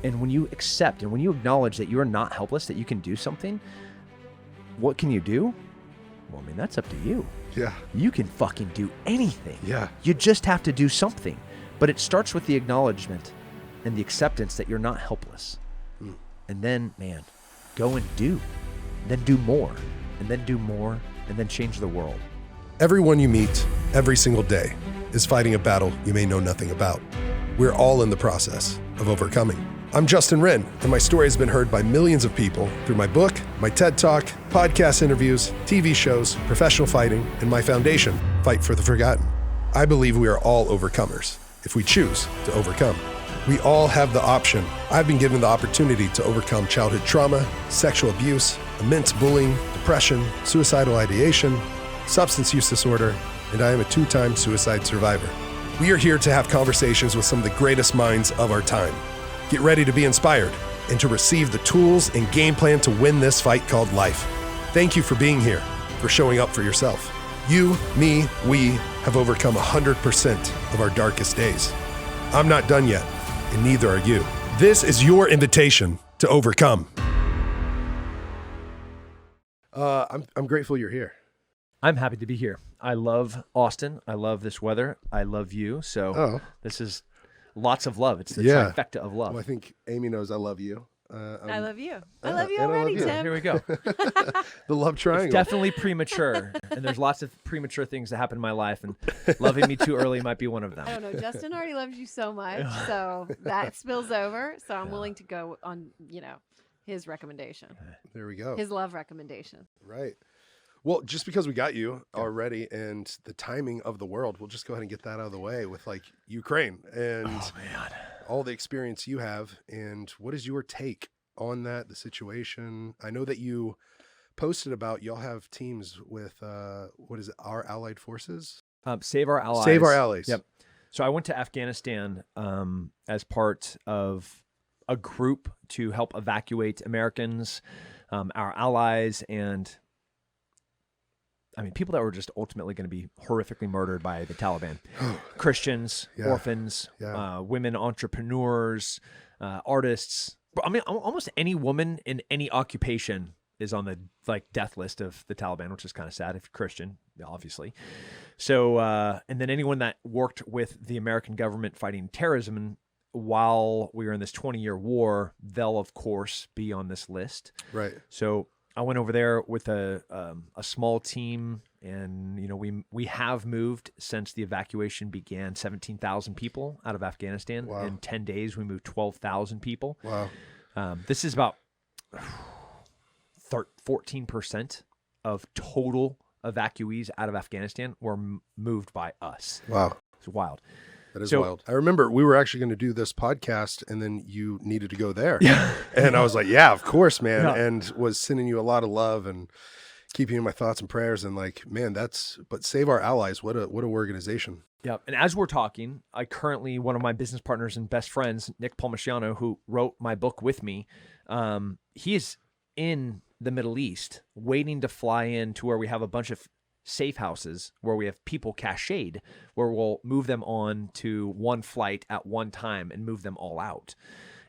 And when you accept and when you acknowledge that you are not helpless, that you can do something, what can you do? Well, I mean, that's up to you. Yeah. You can fucking do anything. Yeah. You just have to do something. But it starts with the acknowledgement and the acceptance that you're not helpless. And then, man, go and do. Then do more. And then do more. And then change the world. Everyone you meet every single day is fighting a battle you may know nothing about. We're all in the process of overcoming. I'm Justin Wren, and my story has been heard by millions of people through my book, my TED Talk, podcast interviews, TV shows, professional fighting, and my foundation, Fight for the Forgotten. I believe we are all overcomers if we choose to overcome. We all have the option. I've been given the opportunity to overcome childhood trauma, sexual abuse, immense bullying, depression, suicidal ideation, substance use disorder, and I am a 2-time suicide survivor. We are here to have conversations with some of the greatest minds of our time. Get ready to be inspired and to receive the tools and game plan to win this fight called life. Thank you for being here, for showing up for yourself. You, me, we have overcome 100% of our darkest days. I'm not done yet, and neither are you. This is your invitation to overcome. I'm grateful you're here. I'm happy to be here. I love Austin. I love this weather. I love you. So this is lots of love. It's the trifecta of love. Well, I think Amy knows I love you. I love you. I love you already, Tim. Here we go. The love triangle. It's definitely premature. And there's lots of premature things that happen in my life. And loving me too early might be one of them. I don't know. Justin already loves you so much. So that spills over. So I'm willing to go on, his recommendation. There we go. His love recommendation. Right. Well, just because we got you already and the timing of the world, we'll just go ahead and get that out of the way with Ukraine and all the experience you have. And what is your take on that, the situation? I know that you posted about y'all have teams with, what is it, Our Allied Forces? Save Our Allies. Save Our Allies. Yep. So I went to Afghanistan as part of a group to help evacuate Americans, our allies, and people that were just ultimately going to be horrifically murdered by the Taliban. Christians, orphans, women entrepreneurs, artists. Almost any woman in any occupation is on the death list of the Taliban, which is kind of sad if you're Christian, obviously. So, and then anyone that worked with the American government fighting terrorism while we were in this 20-year war, they'll of course be on this list. Right. So I went over there with a small team, and we have moved since the evacuation began 17,000 people out of Afghanistan. Wow. In 10 days, we moved 12,000 people. Wow. This is about 14% of total evacuees out of Afghanistan were moved by us. Wow. It's wild. That is wild. I remember we were actually going to do this podcast and then you needed to go there. Yeah. And I was like, yeah, of course, man. Yeah. And was sending you a lot of love and keeping you in my thoughts and prayers. And but Save Our Allies, what a organization. Yeah. And as we're talking, one of my business partners and best friends, Nick Palmisciano, who wrote my book with me, he is in the Middle East waiting to fly in to where we have a bunch of safe houses where we have people cached, where we'll move them on to one flight at one time and move them all out.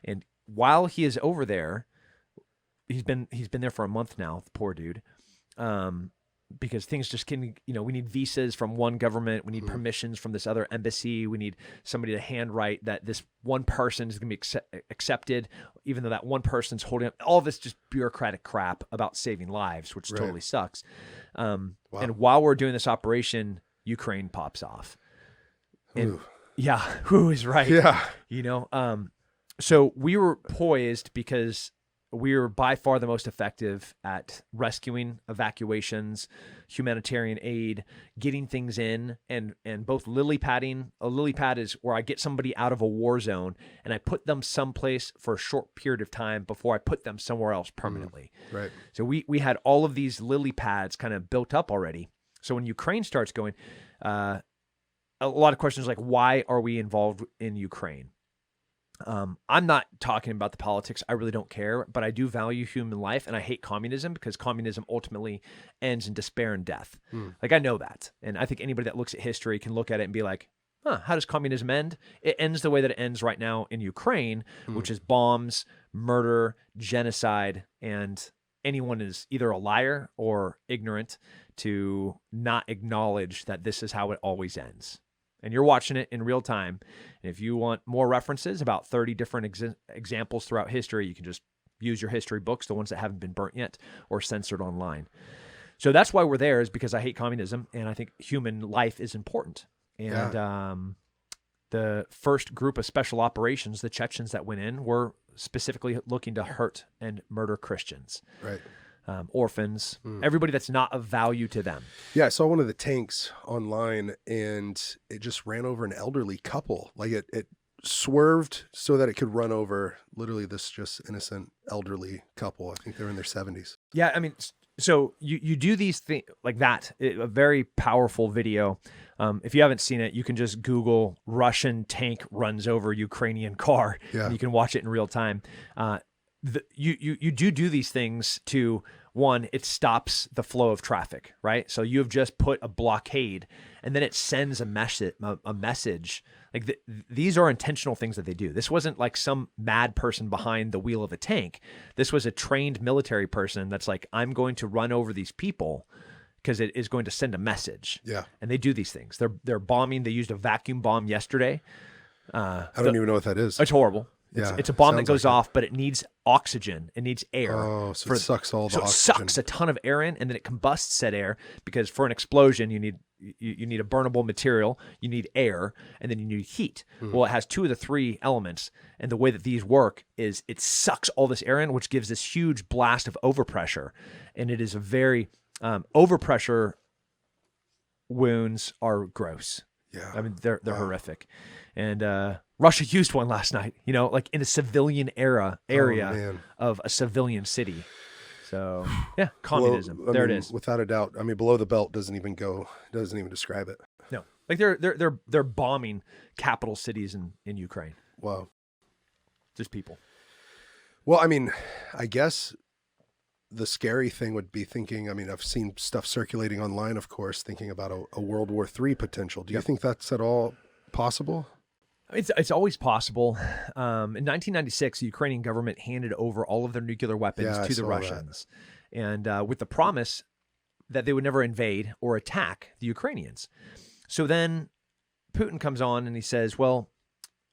And while he is over there, he's been there for a month now, the poor dude. Because things just we need visas from one government. We need permissions from this other embassy. We need somebody to handwrite that this one person is going to be accepted, even though that one person's holding up. All this just bureaucratic crap about saving lives, which totally sucks. And while we're doing this operation, Ukraine pops off. And who is right? Yeah. So we were poised because we are by far the most effective at rescuing, evacuations, humanitarian aid, getting things in, and both lily padding. A lily pad is where I get somebody out of a war zone and I put them someplace for a short period of time before I put them somewhere else permanently. Right. So we had all of these lily pads kind of built up already. So when Ukraine starts going, a lot of questions like, why are we involved in Ukraine? I'm not talking about the politics. I really don't care, but I do value human life, and I hate communism because communism ultimately ends in despair and death. I know that. And I think anybody that looks at history can look at it and be like, how does communism end? It ends the way that it ends right now in Ukraine, which is bombs, murder, genocide, and anyone is either a liar or ignorant to not acknowledge that this is how it always ends. And you're watching it in real time. And if you want more references, about 30 different examples throughout history, you can just use your history books, the ones that haven't been burnt yet or censored online. So that's why we're there, is because I hate communism, and I think human life is important. And the first group of special operations, the Chechens that went in, were specifically looking to hurt and murder Christians. Right. Orphans, everybody that's not of value to them. Yeah, I saw one of the tanks online, and it just ran over an elderly couple. Like it swerved so that it could run over literally this just innocent elderly couple. I think they're in their 70s. Yeah, I mean, so you do these things like that. A very powerful video. If you haven't seen it, you can just Google Russian tank runs over Ukrainian car. Yeah. And you can watch it in real time. You do these things to, one, it stops the flow of traffic, right? So you have just put a blockade, and then it sends a message. Like these are intentional things that they do. This wasn't like some mad person behind the wheel of a tank. This was a trained military person that's like, I'm going to run over these people because it is going to send a message. Yeah. And they do these things. They're bombing. They used a vacuum bomb yesterday. I don't even know what that is. It's horrible. Yeah, it's a bomb that sounds goes like it. off, but it needs oxygen. It needs air. Oh, so it sucks all the so oxygen. it sucks a ton of air in, and then it combusts said air, because for an explosion, you need a burnable material, you need air, and then you need heat. Well, it has two of the three elements, and the way that these work is it sucks all this air in, which gives this huge blast of overpressure, and it is a very overpressure wounds are gross. Yeah. I mean, they're horrific. And Russia used one last night, like in a civilian area of a civilian city. So yeah, communism. There it is. Without a doubt. I mean, below the belt doesn't even describe it. No, like they're bombing capital cities in Ukraine. Wow. Just people. Well, I mean, I guess the scary thing would be thinking, I mean, I've seen stuff circulating online, of course, thinking about a World War III potential. Do you think that's at all possible? It's always possible. In 1996, the Ukrainian government handed over all of their nuclear weapons to the Russians, and with the promise that they would never invade or attack the Ukrainians. So then Putin comes on and he says, "Well,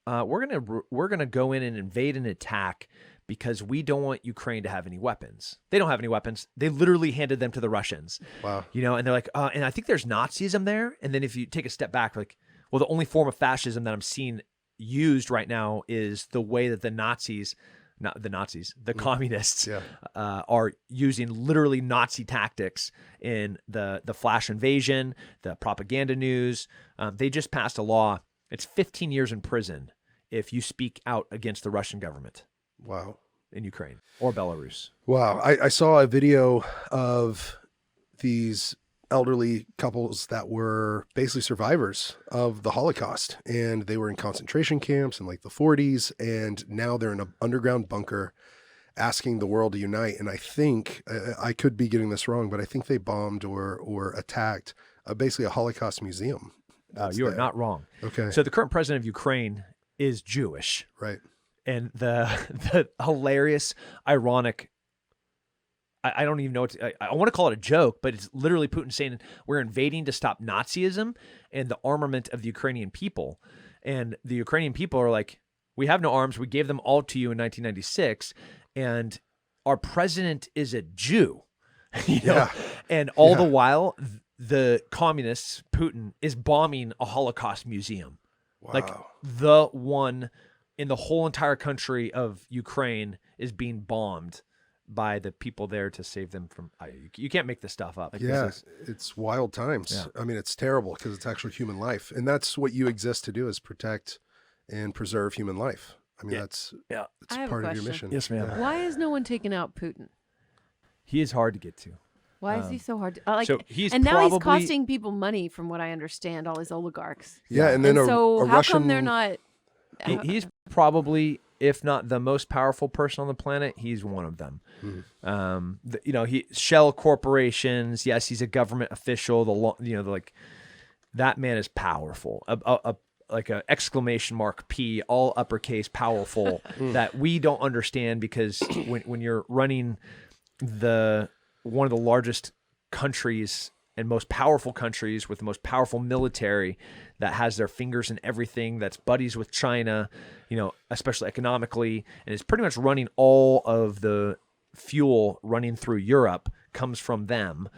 we're gonna go in and invade and attack because we don't want Ukraine to have any weapons. They don't have any weapons. They literally handed them to the Russians. Wow. And they're like, and I think there's Nazism there. And then if you take a step back, like, well, the only form of fascism that I'm seeing used right now is the way that the communists are using literally Nazi tactics in the flash invasion, the propaganda news. They just passed a law. It's 15 years in prison if you speak out against the Russian government. Wow. In Ukraine or Belarus. Wow. I saw a video of these elderly couples that were basically survivors of the Holocaust, and they were in concentration camps in like the 40s, and now they're in an underground bunker asking the world to unite. And I think, I could be getting this wrong, but I think they bombed or attacked basically a Holocaust museum. You are not wrong. Okay. So the current president of Ukraine is Jewish. Right. And the hilarious, ironic, I don't even know I want to call it a joke, but it's literally Putin saying we're invading to stop Nazism and the armament of the Ukrainian people. And the Ukrainian people are like, we have no arms. We gave them all to you in 1996. And our president is a Jew. And all the while, the communists, Putin, is bombing a Holocaust museum. Wow. Like the one in the whole entire country of Ukraine is being bombed by the people there to save them from. You can't make this stuff up. Like, it's wild times. Yeah. I mean, it's terrible because it's actually human life, and that's what you exist to do, is protect and preserve human life. I mean, it's I have part a of your question. mission. Yes, ma'am. Yeah. Why is no one taking out Putin? He is hard to get to. Why is he so hard to So he's and now he's probably- costing people money, from what I understand, all his oligarchs. Yeah, and then And so a how Russian. come they're not? He's probably, if not the most powerful person on the planet, he's one of them. He shell corporations. Yes, he's a government official. That man is powerful. like a exclamation mark P, all uppercase, powerful, that we don't understand, because when you're running one of the largest countries and most powerful countries with the most powerful military that has their fingers in everything, that's buddies with China, especially economically, and is pretty much running all of the fuel running through Europe comes from them.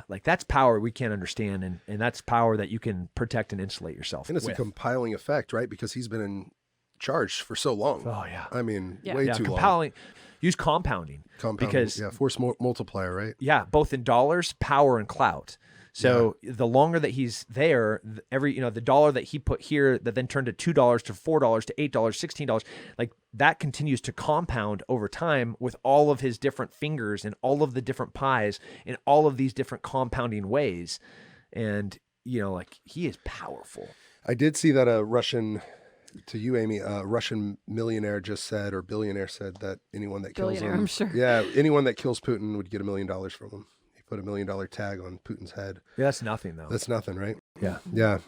Like, that's power we can't understand, and that's power that you can protect and insulate yourself And it's with. a compiling effect, right? Because he's been in charge for so long. Oh yeah. I mean, Yeah. way Yeah, too long. compounding. Use compounding. Because force multiplier, right? yeah, both in dollars, power, and clout. So the longer that he's there, the dollar that he put here that then turned to $2 to $4 to $8, $16, like that continues to compound over time with all of his different fingers and all of the different pies in all of these different compounding ways. And, like, he is powerful. I did see that a Russian, to you, Amy, a Russian millionaire just said, or billionaire said, that anyone that kills Billionaire, him, I'm sure. yeah, anyone that kills Putin would get $1 million from him. He put $1 million tag on Putin's head. Yeah, that's nothing though. That's nothing, right? Yeah. Yeah.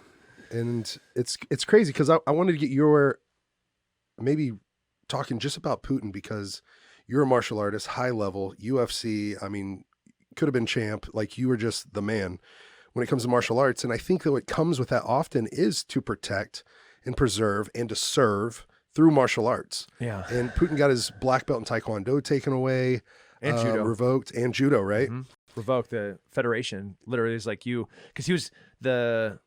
And it's crazy, because I wanted to get your, maybe talking just about Putin, because you're a martial artist, high level, UFC. I mean, could have been champ. Like, you were just the man when it comes to martial arts. And I think that what comes with that often is to protect and preserve and to serve through martial arts. Yeah. And Putin got his black belt in Taekwondo taken away, And judo. revoked, and judo, right? Mhm. Revoked. The federation literally is like because he was Do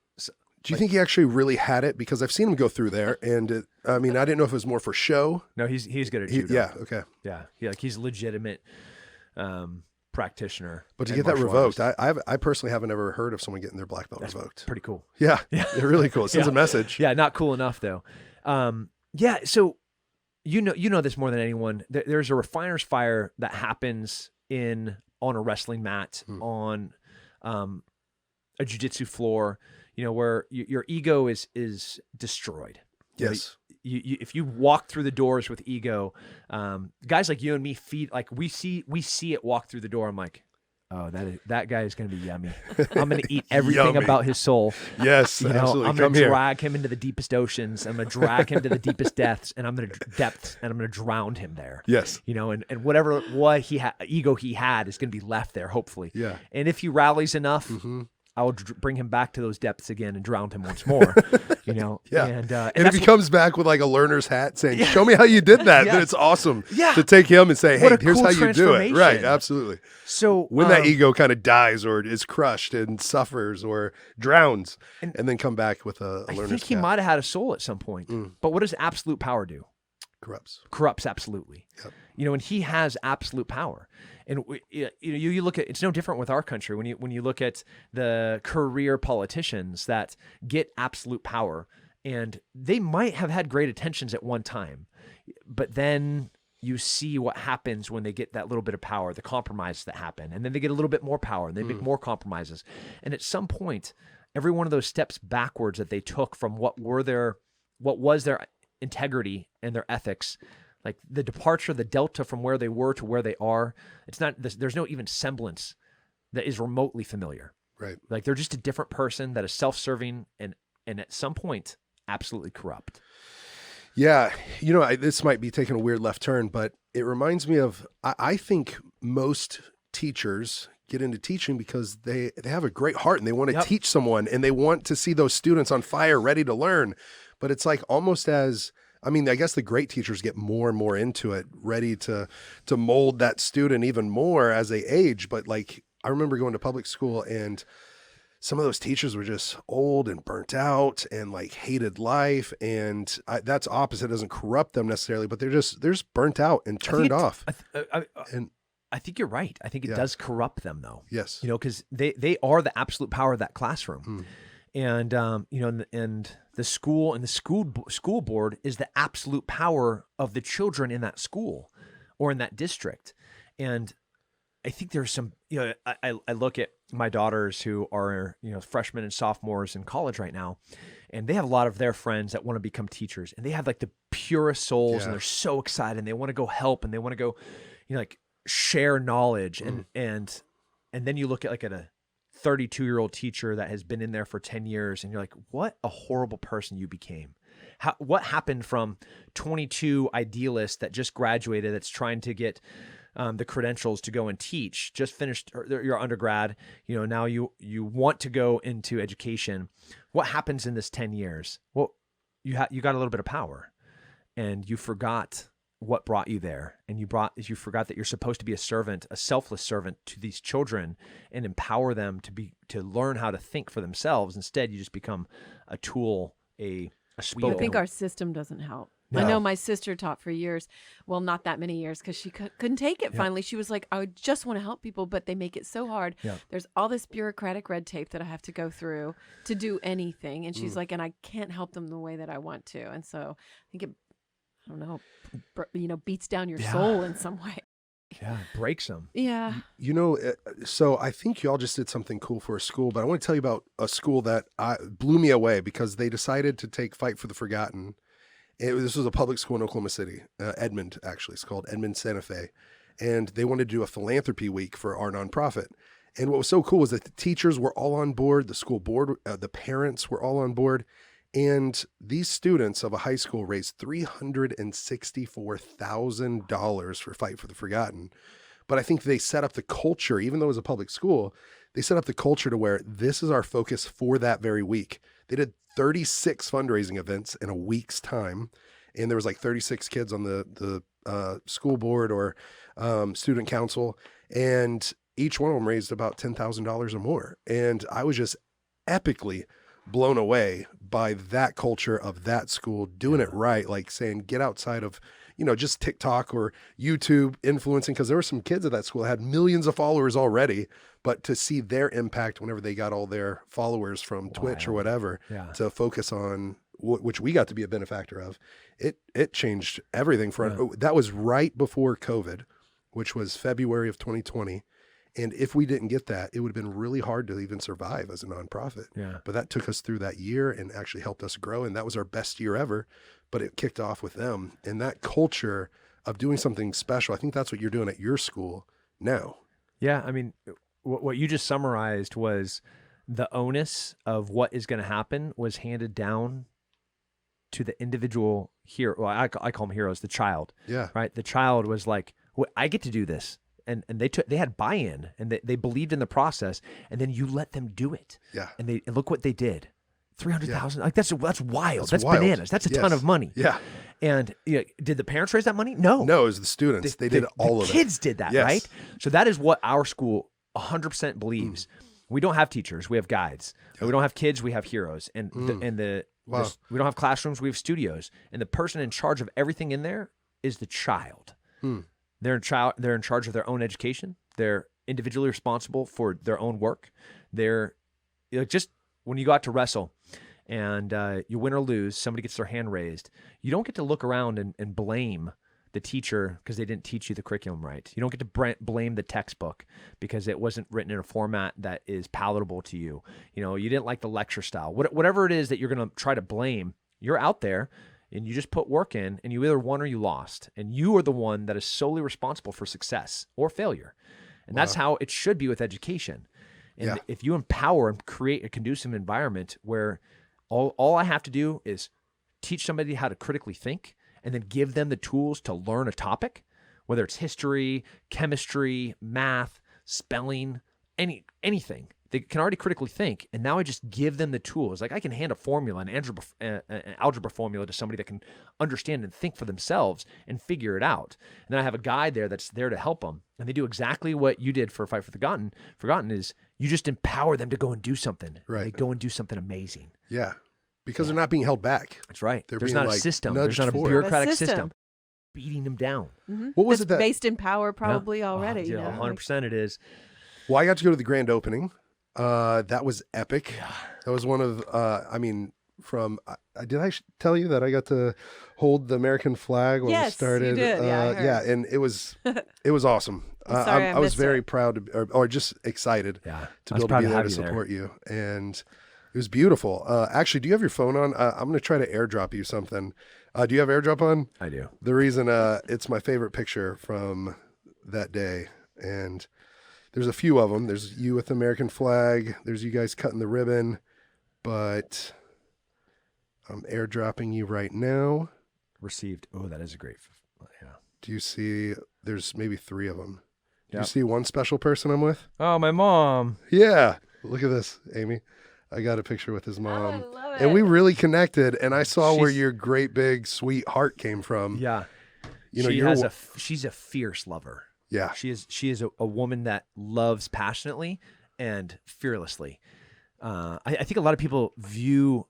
you think he actually really had it? Because I've seen him go through there, and I didn't know if it was more for show. No, he's good at judo. Yeah, okay. Yeah. He's a legitimate practitioner. But to and get that martial revoked, artist. I personally haven't ever heard of someone getting their black belt That's revoked. pretty cool. Yeah, Yeah. yeah, really cool. It sends Yeah. a message. Yeah, not cool enough though. Yeah, so you know this more than anyone. There's a refiner's fire that happens on a wrestling mat, on a jiu-jitsu floor, where your ego is destroyed. Yes. You if you walk through the doors with ego, guys like you and me we see it walk through the door. I'm like, oh, that guy is going to be yummy. I'm going to eat everything Yummy. about his soul. Yes, absolutely. I'm going to drag him into the deepest oceans. I'm going to drag him to the deepest depths, and I'm going to drown him there. Yes. And whatever ego he had is going to be left there, hopefully. Yeah. And if he rallies enough, I will bring him back to those depths again and drown him once more. Yeah. And if he comes back with like a learner's hat saying, show me how you did that, then it's awesome to take him and say, hey, What a here's cool how you do it. transformation. Right, absolutely. So When that ego kind of dies or is crushed and suffers or drowns, and then come back with a I learner's think he hat. might have had a soul at some point. But what does absolute power do? Corrupts absolutely. Yep. And he has absolute power. And you look at, it's no different with our country when you look at the career politicians that get absolute power, and they might have had great intentions at one time, but then you see what happens when they get that little bit of power, the compromises that happen, and then they get a little bit more power and they make more compromises. And at some point, every one of those steps backwards that they took from what was their integrity and their ethics, like the departure, the delta from where they were to where they are, there's no even semblance that is remotely familiar. Right. Like, they're just a different person that is self-serving and at some point absolutely corrupt. Yeah. This might be taking a weird left turn, but it reminds me of, I think most teachers get into teaching because they have a great heart and they want to teach someone and they want to see those students on fire, ready to learn. But it's like almost I guess the great teachers get more and more into it, ready to mold that student even more as they age. But like, I remember going to public school and some of those teachers were just old and burnt out and like hated life. And that's opposite. It doesn't corrupt them necessarily, but they're just burnt out and turned off. I think you're right. I think it does corrupt them though. Yes. Because they are the absolute power of that classroom. And and the school and the school board is the absolute power of the children in that school or in that district. And I think there's some, I look at my daughters who are, freshmen and sophomores in college right now, and they have a lot of their friends that want to become teachers, and they have like the purest souls, and they're so excited, and they want to go help, and they want to go, like share knowledge, and then you look at like at a 32-year-old teacher that has been in there for 10 years, and you're like, what a horrible person you became. What happened from 22 idealists that just graduated, that's trying to get the credentials to go and teach, just finished your undergrad, now you want to go into education. What happens in this 10 years? Well, you got a little bit of power, and you forgot what brought you there. And you forgot that you're supposed to be a servant, a selfless servant to these children, and empower them to learn how to think for themselves. Instead, you just become a tool, a I think our system doesn't help. No. I know my sister taught for years. Well, not that many years, because she couldn't take it. Finally, she was like, I just want to help people, but they make it so hard. Yeah. There's all this bureaucratic red tape that I have to go through to do anything. And she's like, and I can't help them the way that I want to. And so I think it, I don't know, beats down your soul in some way. Yeah, breaks them. Yeah. So I think y'all just did something cool for a school, but I want to tell you about a school that blew me away because they decided to take Fight for the Forgotten. This was a public school in Oklahoma City, Edmond, actually. It's called Edmond Santa Fe. And they wanted to do a philanthropy week for our nonprofit. And what was so cool was that the teachers were all on board, the school board, the parents were all on board. And these students of a high school raised $364,000 for Fight for the Forgotten. But I think they set up the culture, even though it was a public school, they set up the culture to where this is our focus for that very week. They did 36 fundraising events in a week's time. And there was like 36 kids on the school board or student council. And each one of them raised about $10,000 or more. And I was just epically blown away by that culture of that school doing it right, like saying get outside of just TikTok or YouTube influencing, because there were some kids at that school that had millions of followers already, but to see their impact whenever they got all their followers from Twitch or whatever to focus on which we got to be a benefactor of, it changed everything that was right before COVID, which was February of 2020. And if we didn't get that, it would have been really hard to even survive as a nonprofit. Yeah. But that took us through that year and actually helped us grow. And that was our best year ever. But it kicked off with them. And that culture of doing something special, I think that's what you're doing at your school now. Yeah. I mean, what you just summarized was the onus of what is going to happen was handed down to the individual hero. Well, I call them heroes, the child. Yeah. Right. The child was like, well, I get to do this. And they had buy-in, and they believed in the process, and then you let them do it. Yeah. And look what they did. 300,000. Like that's wild. That's wild. Bananas. That's a ton of money. Yeah. And did the parents raise that money? No. It was the students. They did all of it. The kids did that, right? So that is what our school 100% believes. We don't have teachers. We have guides. We don't have kids. We have heroes. And we don't have classrooms. We have studios. And the person in charge of everything in there is the child. They're in charge of their own education. They're individually responsible for their own work. They're just when you go out to wrestle and you win or lose, somebody gets their hand raised. You don't get to look around and blame the teacher because they didn't teach you the curriculum right. You don't get to blame the textbook because it wasn't written in a format that is palatable to you. You didn't like the lecture style. Whatever it is that you're going to try to blame, you're out there. And you just put work in, and you either won or you lost. And you are the one that is solely responsible for success or failure. And that's how it should be with education. And if you empower and create a conducive environment where all I have to do is teach somebody how to critically think and then give them the tools to learn a topic, whether it's history, chemistry, math, spelling, anything. They can already critically think, and now I just give them the tools. Like I can hand a formula, an algebra formula to somebody that can understand and think for themselves and figure it out. And then I have a guide there that's there to help them, and they do exactly what you did for Fight for the Forgotten is you just empower them to go and do something. Right. They go and do something amazing. Yeah, because they're not being held back. That's right. There's not a system. There's not a bureaucratic system beating them down. What was it that based in power probably already? 100% it is. Well, I got to go to the grand opening. That was epic. That was one of, did I tell you that I got to hold the American flag when we started? You did. And it was awesome. I was very proud to, or just excited to be able to be there to support you. And it was beautiful. Actually, do you have your phone on? I'm going to try to airdrop you something. Do you have airdrop on? I do. The reason, it's my favorite picture from that day. And There's a few of them. There's you with the American flag. There's you guys cutting the ribbon. But I'm airdropping you right now. Received. Oh, that is a great. Yeah. Do you see? There's maybe 3 of them. Do you Yep. see one special person I'm with? Oh, my mom. Yeah. Look at this, Amy. I got a picture with his mom. I love it. And we really connected. And I saw where She's- your great big sweet heart came from. Yeah. You know, She's a fierce lover. yeah. She is a woman that loves passionately and fearlessly. I think a lot of people view.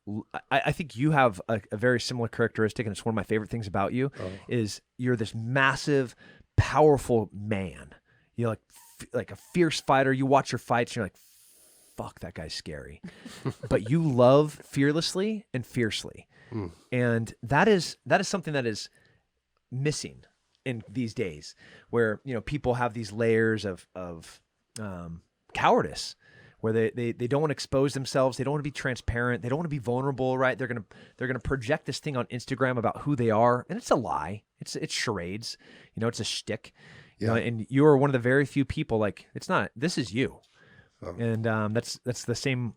I think you have a very similar characteristic, and it's one of my favorite things about you. Is you're this massive, powerful man. You're like a fierce fighter. You watch your fights, and you're like, "Fuck, that guy's scary," but you love fearlessly and fiercely, and that is something that is missing in these days, where people have these layers of cowardice, where they don't want to expose themselves, they don't want to be transparent, they don't want to be vulnerable, right? They're gonna project this thing on Instagram about who they are, and it's a lie. It's charades, it's a shtick. And you are one of the very few people, like, it's not. This is you, and that's the same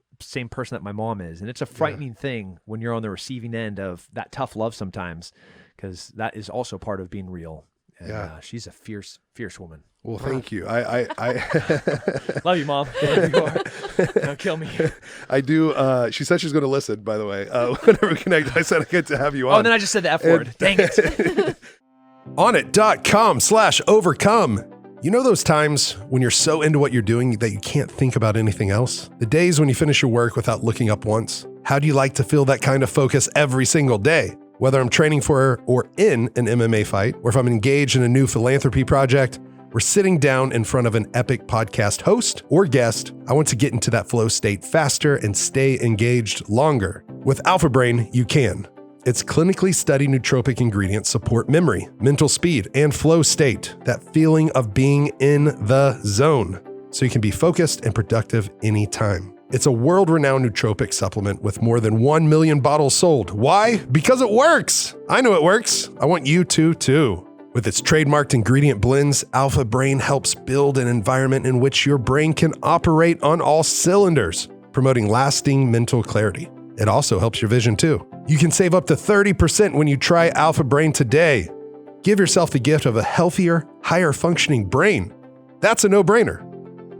person that my mom is, and it's a frightening thing when you're on the receiving end of that tough love sometimes, because that is also part of being real. And, she's a fierce woman. Well, thank you. I Love you, Mom. Wherever you are. Don't kill me. I do. She said she's going to listen, by the way. Whenever we connect, I said I get to have you on. Oh, and then I just said the F word. Dang it. Onnit.com/overcome. You know those times when you're so into what you're doing that you can't think about anything else? The days when you finish your work without looking up once? How do you like to feel that kind of focus every single day? Whether I'm training for or in an MMA fight, or if I'm engaged in a new philanthropy project, we're sitting down in front of an epic podcast host or guest. I want to get into that flow state faster and stay engaged longer. With Alpha Brain, you can. Its clinically studied nootropic ingredients support memory, mental speed, and flow state, that feeling of being in the zone, so you can be focused and productive anytime. It's a world-renowned nootropic supplement with more than 1 million bottles sold. Why? Because it works. I know it works. I want you to too. With its trademarked ingredient blends, Alpha Brain helps build an environment in which your brain can operate on all cylinders, promoting lasting mental clarity. It also helps your vision too. You can save up to 30% when you try Alpha Brain today. Give yourself the gift of a healthier, higher functioning brain. That's a no-brainer.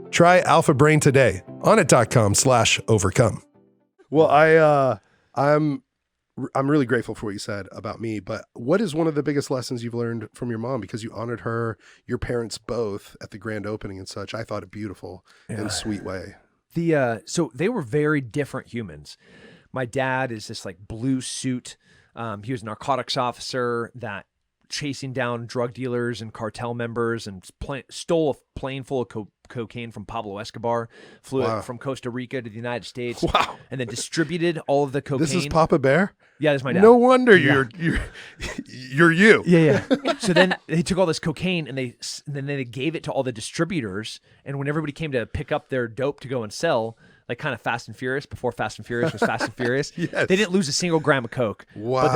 Try Alpha Brain today. Onnit.com/overcome. Well, I'm really grateful for what you said about me, but what is one of the biggest lessons you've learned from your mom? Because you honored her, your parents both, at the grand opening and such. I thought it beautiful and sweet way. So they were very different humans. My dad is this like blue suit. He was a narcotics officer that chasing down drug dealers and cartel members, and stole a plane full of cocaine from Pablo Escobar, flew it from Costa Rica to the United States, and then distributed all of the cocaine. This is Papa Bear? Yeah, this is my dad. No wonder you're you. Yeah. So then they took all this cocaine and then they gave it to all the distributors. And when everybody came to pick up their dope to go and sell, like kind of Fast and Furious, before Fast and Furious was Fast and Furious, Yes. they didn't lose a single gram of coke. Wow. But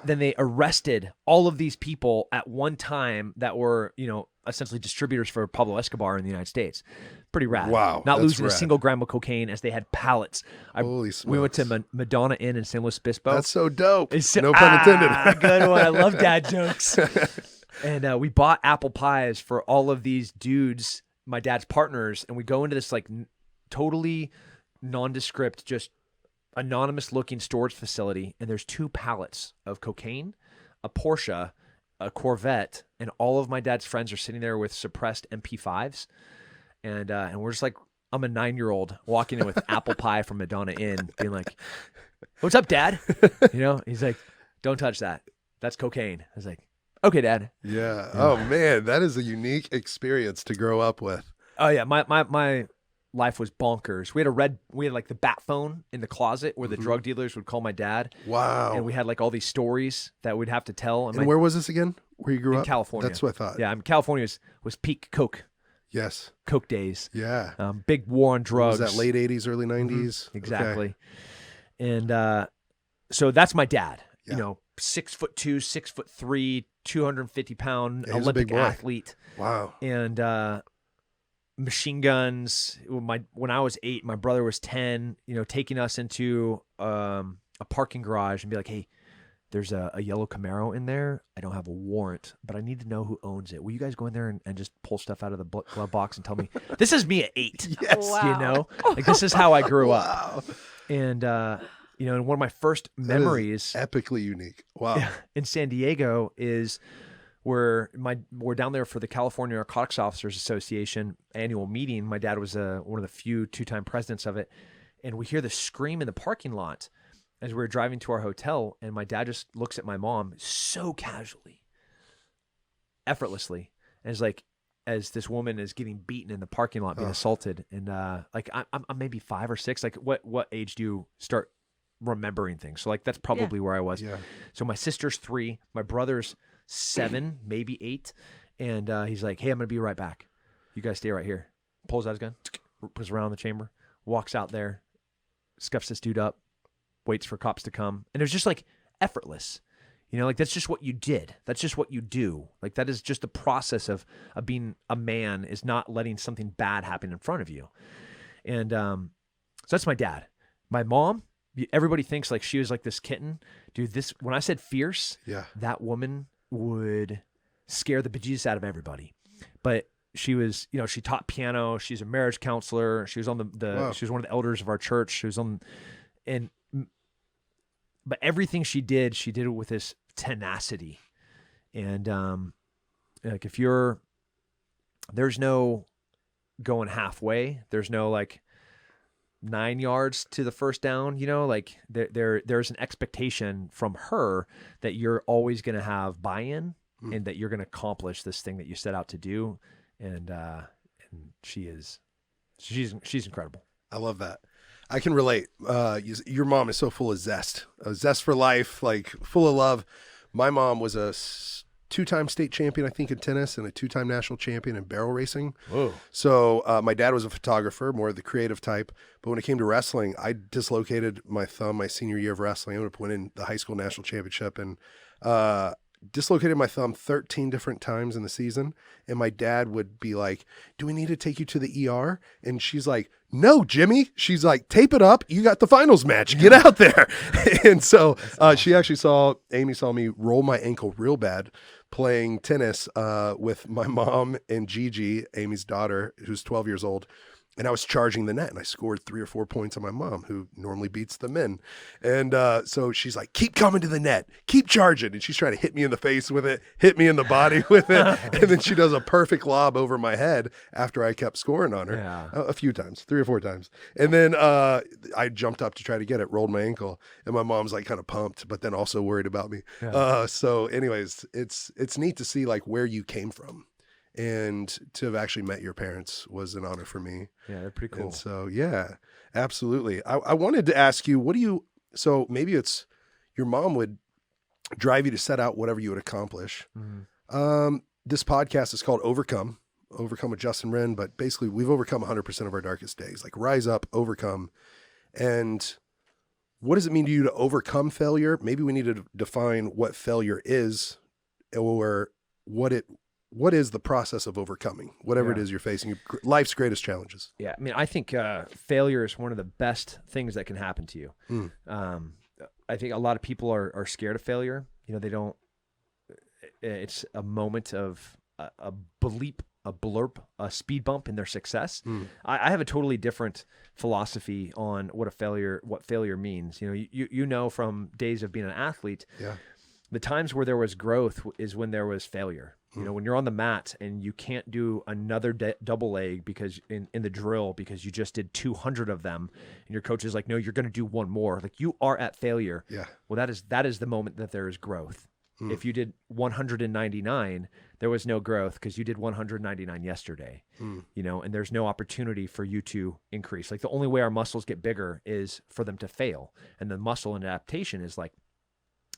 then they arrested all of these people at one time that were, essentially distributors for Pablo Escobar in the United States. Pretty rad. Wow, Not that's losing a rad. single gram of cocaine, as they had pallets. Holy We went to smokes. Madonna Inn in San Luis Obispo. That's so dope. It's- No pun intended. Good one. I love dad jokes. And we bought apple pies for all of these dudes, my dad's partners, and we go into this like totally nondescript, just anonymous looking storage facility, and there's 2 pallets of cocaine, a Porsche, a Corvette, and all of my dad's friends are sitting there with suppressed MP5s, and we're just like, I'm a 9-year-old walking in with apple pie from Madonna Inn, being like, "What's up, Dad?" He's like, "Don't touch that. That's cocaine." I was like, "Okay, Dad." Yeah. Oh man, that is a unique experience to grow up with. Oh yeah, my life was bonkers. We had like the bat phone in the closet where the drug dealers would call my dad. Wow. And we had like all these stories that we'd have to tell. And where was this again? Where you grew in up? California. That's what I thought. Yeah, California was peak Coke Yes. days. Yeah. Big war on drugs. Was that late 80s, early 90s? Exactly. And so that's my dad. Yeah. 6'2", 6'3", 250-pound Yeah, he's a big Olympic boy. athlete. Wow. And machine guns. When I was 8, my brother was 10, taking us into a parking garage and be like, hey, there's a yellow Camaro in there. I don't have a warrant, but I need to know who owns it. Will you guys go in there and just pull stuff out of the glove box and tell me? This is me at 8. Yes. Wow. Like, this is how I grew up. Wow. And, and one of my first That is memories epically unique. Wow. in San Diego is we're down there for the California Narcotics Officers Association annual meeting. My dad was one of the few 2-time presidents of it. And we hear the scream in the parking lot as we were driving to our hotel. And my dad just looks at my mom so casually, effortlessly. And is like, as this woman is getting beaten in the parking lot, being assaulted. And like, I'm maybe 5 or 6. Like, what age do you start remembering things? So like, that's probably where I was. Yeah. So my sister's 3, my brother's 7, maybe 8. And he's like, hey, I'm going to be right back. You guys stay right here. Pulls out his gun, puts around the chamber, walks out there, scuffs this dude up, waits for cops to come. And it was just like effortless. Like, that's just what you did. That's just what you do. Like, that is just the process of being a man, is not letting something bad happen in front of you. And so that's my dad. My mom, everybody thinks like she was like this kitten. Dude, when I said fierce, that woman would scare the bejesus out of everybody. But she was, she taught piano. She's a marriage counselor. She was on she was one of the elders of our church. She was on, but everything she did it with this tenacity. And like, there's no going halfway. There's no like 9 yards to the first down, like there's an expectation from her that you're always going to have buy-in and that you're going to accomplish this thing that you set out to do. And she's incredible. I love that. I can relate. Your mom is so full of zest for life, like full of love. My mom was a 2-time state champion, I think, in tennis, and a 2-time national champion in barrel racing. Whoa. So my dad was a photographer, more of the creative type. But when it came to wrestling, I dislocated my thumb my senior year of wrestling. I ended up winning the high school national championship and dislocated my thumb 13 different times in the season. And my dad would be like, do we need to take you to the ER? And she's like, no, Jimmy. She's like, tape it up. You got the finals match. Get out there. And so she actually Amy saw me roll my ankle real bad playing tennis with my mom and Gigi, Amy's daughter, who's 12 years old. And I was charging the net, and I scored 3 or 4 points on my mom, who normally beats the men. And so she's like, keep coming to the net, keep charging. And she's trying to hit me in the face with it, hit me in the body with it. And then she does a perfect lob over my head after I kept scoring on her a few times, 3 or 4 times. And then I jumped up to try to get it, rolled my ankle. And my mom's like kind of pumped, but then also worried about me. Yeah. So anyways, it's neat to see like where you came from. And to have actually met your parents was an honor for me. Yeah, they're pretty cool. And so, yeah, absolutely. I wanted to ask you, so maybe it's your mom would drive you to set out whatever you would accomplish. Mm-hmm. This podcast is called Overcome with Justin Wren, but basically we've overcome 100% of our darkest days, like rise up, overcome. And what does it mean to you to overcome failure? Maybe we need to define what failure is, or what is the process of overcoming whatever it is you're facing, life's greatest challenges? Yeah. I mean, I think failure is one of the best things that can happen to you. I think a lot of people are scared of failure. It's a moment of a bleep, a blurb, a speed bump in their success. I have a totally different philosophy on what failure means. You know, from days of being an athlete, the times where there was growth is when there was failure. When you're on the mat and you can't do another double leg because in the drill, because you just did 200 of them and your coach is like, no, you're going to do one more. Like, you are at failure. Yeah. Well, that is the moment that there is growth. If you did 199, there was no growth because you did 199 yesterday, and there's no opportunity for you to increase. Like, the only way our muscles get bigger is for them to fail. And the muscle and adaptation is like,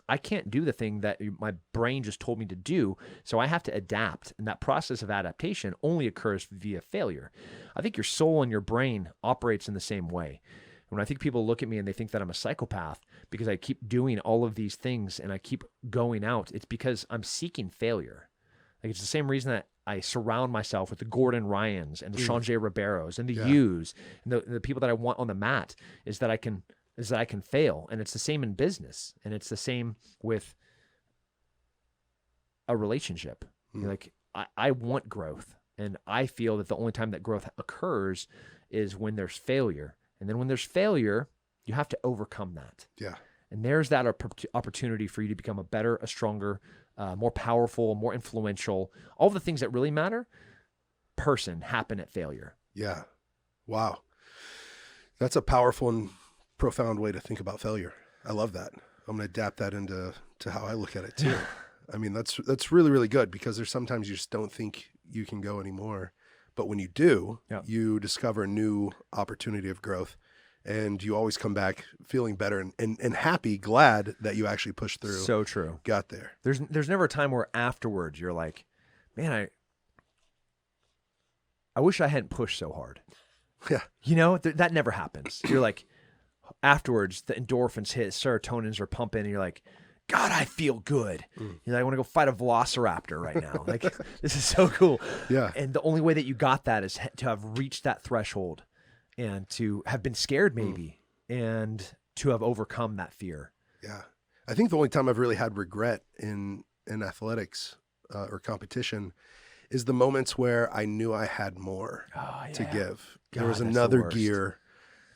I can't do the thing that my brain just told me to do, so I have to adapt. And that process of adaptation only occurs via failure. I think your soul and your brain operates in the same way. When I think people look at me and they think that I'm a psychopath because I keep doing all of these things and I keep going out, it's because I'm seeking failure. Like, it's the same reason that I surround myself with the Gordon Ryans and the Sean J. Ribeiros and the Yeah. Hughes and the people that I want on the mat is that I can fail. And it's the same in business, and it's the same with a relationship. You're like, I want growth, and I feel that the only time that growth occurs is when there's failure. And then when there's failure, you have to overcome that. Yeah. And there's that opportunity for you to become a better, a stronger, more powerful, more influential, all the things that really matter person happen at failure. Yeah. Wow. That's a powerful and profound way to think about failure. I love that. I'm going to adapt that into how I look at it too. I mean, that's really, really good, because there's sometimes you just don't think you can go anymore. But when you do, you discover a new opportunity of growth, and you always come back feeling better and happy, glad that you actually pushed through. So true. Got there. There's never a time where afterwards you're like, man, I wish I hadn't pushed so hard. Yeah. You know, that never happens. You're like, afterwards, the endorphins hit, serotonins are pumping, and you're like, God, I feel good. You're like, I want to go fight a velociraptor right now. Like, this is so cool. Yeah. And the only way that you got that is to have reached that threshold and to have been scared maybe and to have overcome that fear. Yeah. I think the only time I've really had regret in athletics or competition is the moments where I knew I had more to give. God, there was that's the another worst. gear,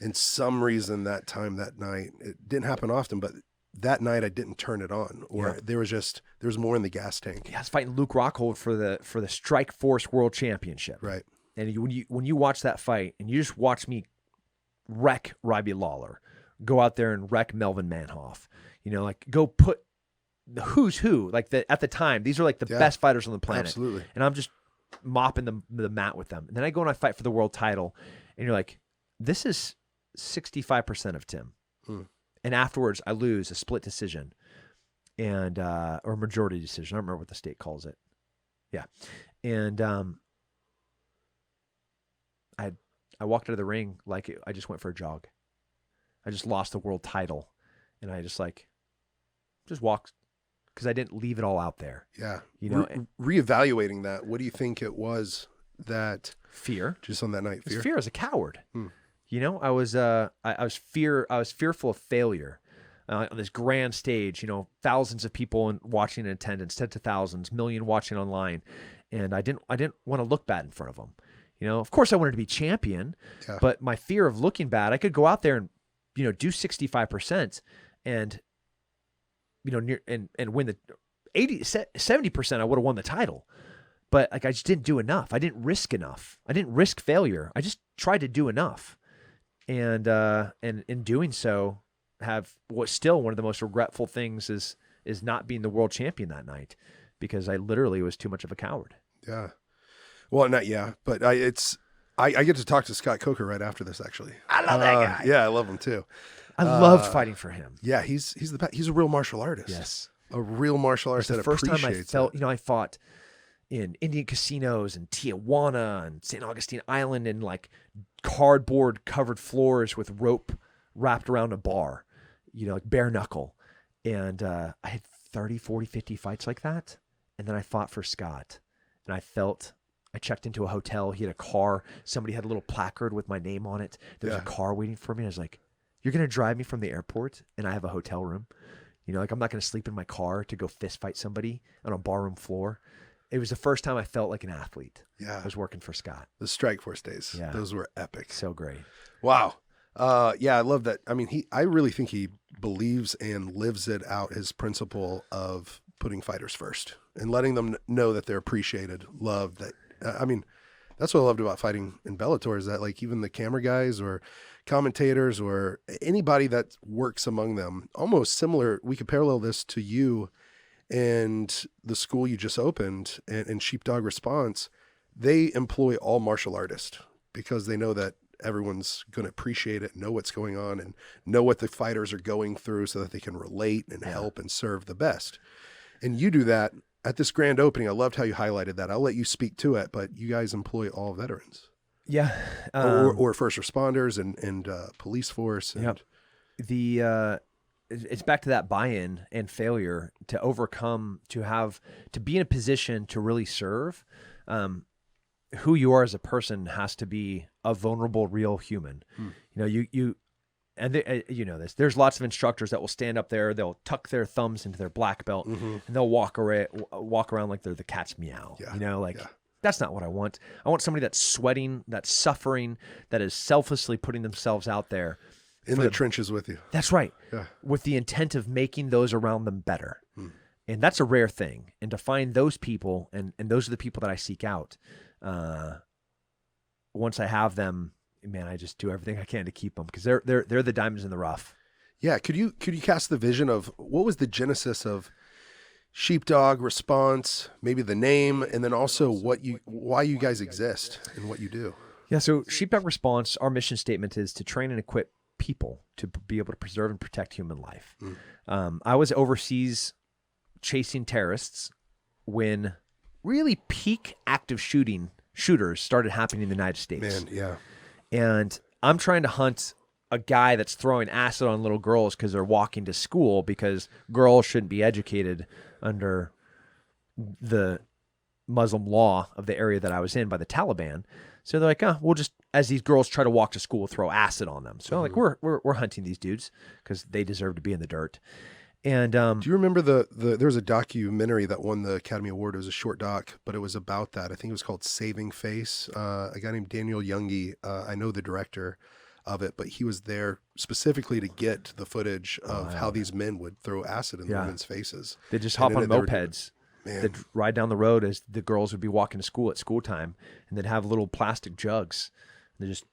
and some reason that time, that night, it didn't happen often, but that night I didn't turn it on, or there was more in the gas tank. Yeah, I was fighting Luke Rockhold for the Strike Force World Championship. Right. And when you watch that fight and you just watch me wreck Robbie Lawler, go out there and wreck Melvin Manhoff, you know, like go put the who's who, like at the time, these are like the best fighters on the planet. Absolutely. And I'm just mopping the mat with them. And then I go and I fight for the world title, and you're like, this is 65% of Tim. And afterwards I lose a split decision and or majority decision. I don't remember what the state calls it. Yeah. And I walked out of the ring like I just went for a jog. I just lost the world title, and I just walked because I didn't leave it all out there. Yeah. You know, Reevaluating that, what do you think it was that fear. just on that night? Fear. Fear as a coward. You know, I was fearful of failure on this grand stage. You know, thousands of people watching in attendance, tens of thousands, million watching online, and I didn't want to look bad in front of them. You know, of course I wanted to be champion, but my fear of looking bad, I could go out there and, you know, do 65% and, you know, and win the 70%. I would have won the title, but like I just didn't do enough. I didn't risk enough. I didn't risk failure. I just tried to do enough. And in doing so, have what's still one of the most regretful things is not being the world champion that night, because I literally was too much of a coward. Yeah. Well, but I get to talk to Scott Coker right after this, actually. I love that guy. Yeah, I love him too. I loved fighting for him. Yeah, he's a real martial artist. Yes. A real martial artist. The that first time I appreciates felt, it. you know, I fought in Indian casinos and Tijuana and St. Augustine Island in like cardboard covered floors with rope wrapped around a bar, you know, like bare knuckle. And I had 30, 40, 50 fights like that. And then I fought for Scott, and I checked into a hotel. He had a car. Somebody had a little placard with my name on it. There's a car waiting for me. I was like, you're going to drive me from the airport and I have a hotel room? You know, like I'm not going to sleep in my car to go fist fight somebody on a barroom floor. It was the first time I felt like an athlete. Yeah. I was working for Scott. The Strike Force days. Yeah. Those were epic. So great. Wow. Yeah, I love that. I mean, I really think he believes and lives it out, his principle of putting fighters first and letting them know that they're appreciated, loved. That I mean, that's what I loved about fighting in Bellator, is that like even the camera guys or commentators or anybody that works among them, almost similar. We could parallel this to you and the school you just opened and Sheepdog Response. They employ all martial artists because they know that everyone's going to appreciate it, know what's going on, and know what the fighters are going through so that they can relate and help and serve the best. And you do that at this grand opening. I loved how you highlighted that. I'll let you speak to it, but you guys employ all veterans. Yeah. Or first responders and police force. And it's back to that buy-in and failure to overcome, to be in a position to really serve. who you are as a person has to be a vulnerable, real human. You know this. There's lots of instructors that will stand up there. They'll tuck their thumbs into their black belt, and they'll walk around like they're the cat's meow. Yeah. That's not what I want. I want somebody that's sweating, that's suffering, that is selflessly putting themselves out there in the trenches with you. That's right. Yeah. With the intent of making those around them better. And that's a rare thing. And to find those people, and those are the people that I seek out. Once I have them, man, I just do everything I can to keep them, because they're the diamonds in the rough. Yeah. Could you cast the vision of what was the genesis of Sheepdog, Response, maybe the name, and then also why you guys exist and what you do? Yeah. So Sheepdog Response, our mission statement is to train and equip people to be able to preserve and protect human life. I was overseas chasing terrorists when really peak active shooters started happening in the United States. Man, yeah. And I'm trying to hunt a guy that's throwing acid on little girls because they're walking to school, because girls shouldn't be educated under the Muslim law of the area that I was in by the Taliban. So they're like, we'll just, as these girls try to walk to school, throw acid on them. So like, we're hunting these dudes because they deserve to be in the dirt. And do you remember there was a documentary that won the Academy Award? It was a short doc, but it was about that. I think it was called Saving Face. A guy named Daniel Youngie, I know the director of it, but he was there specifically to get the footage of how these men would throw acid in the women's faces. They just hop on mopeds. They'd ride down the road as the girls would be walking to school at school time, and they'd have little plastic jugs. And they just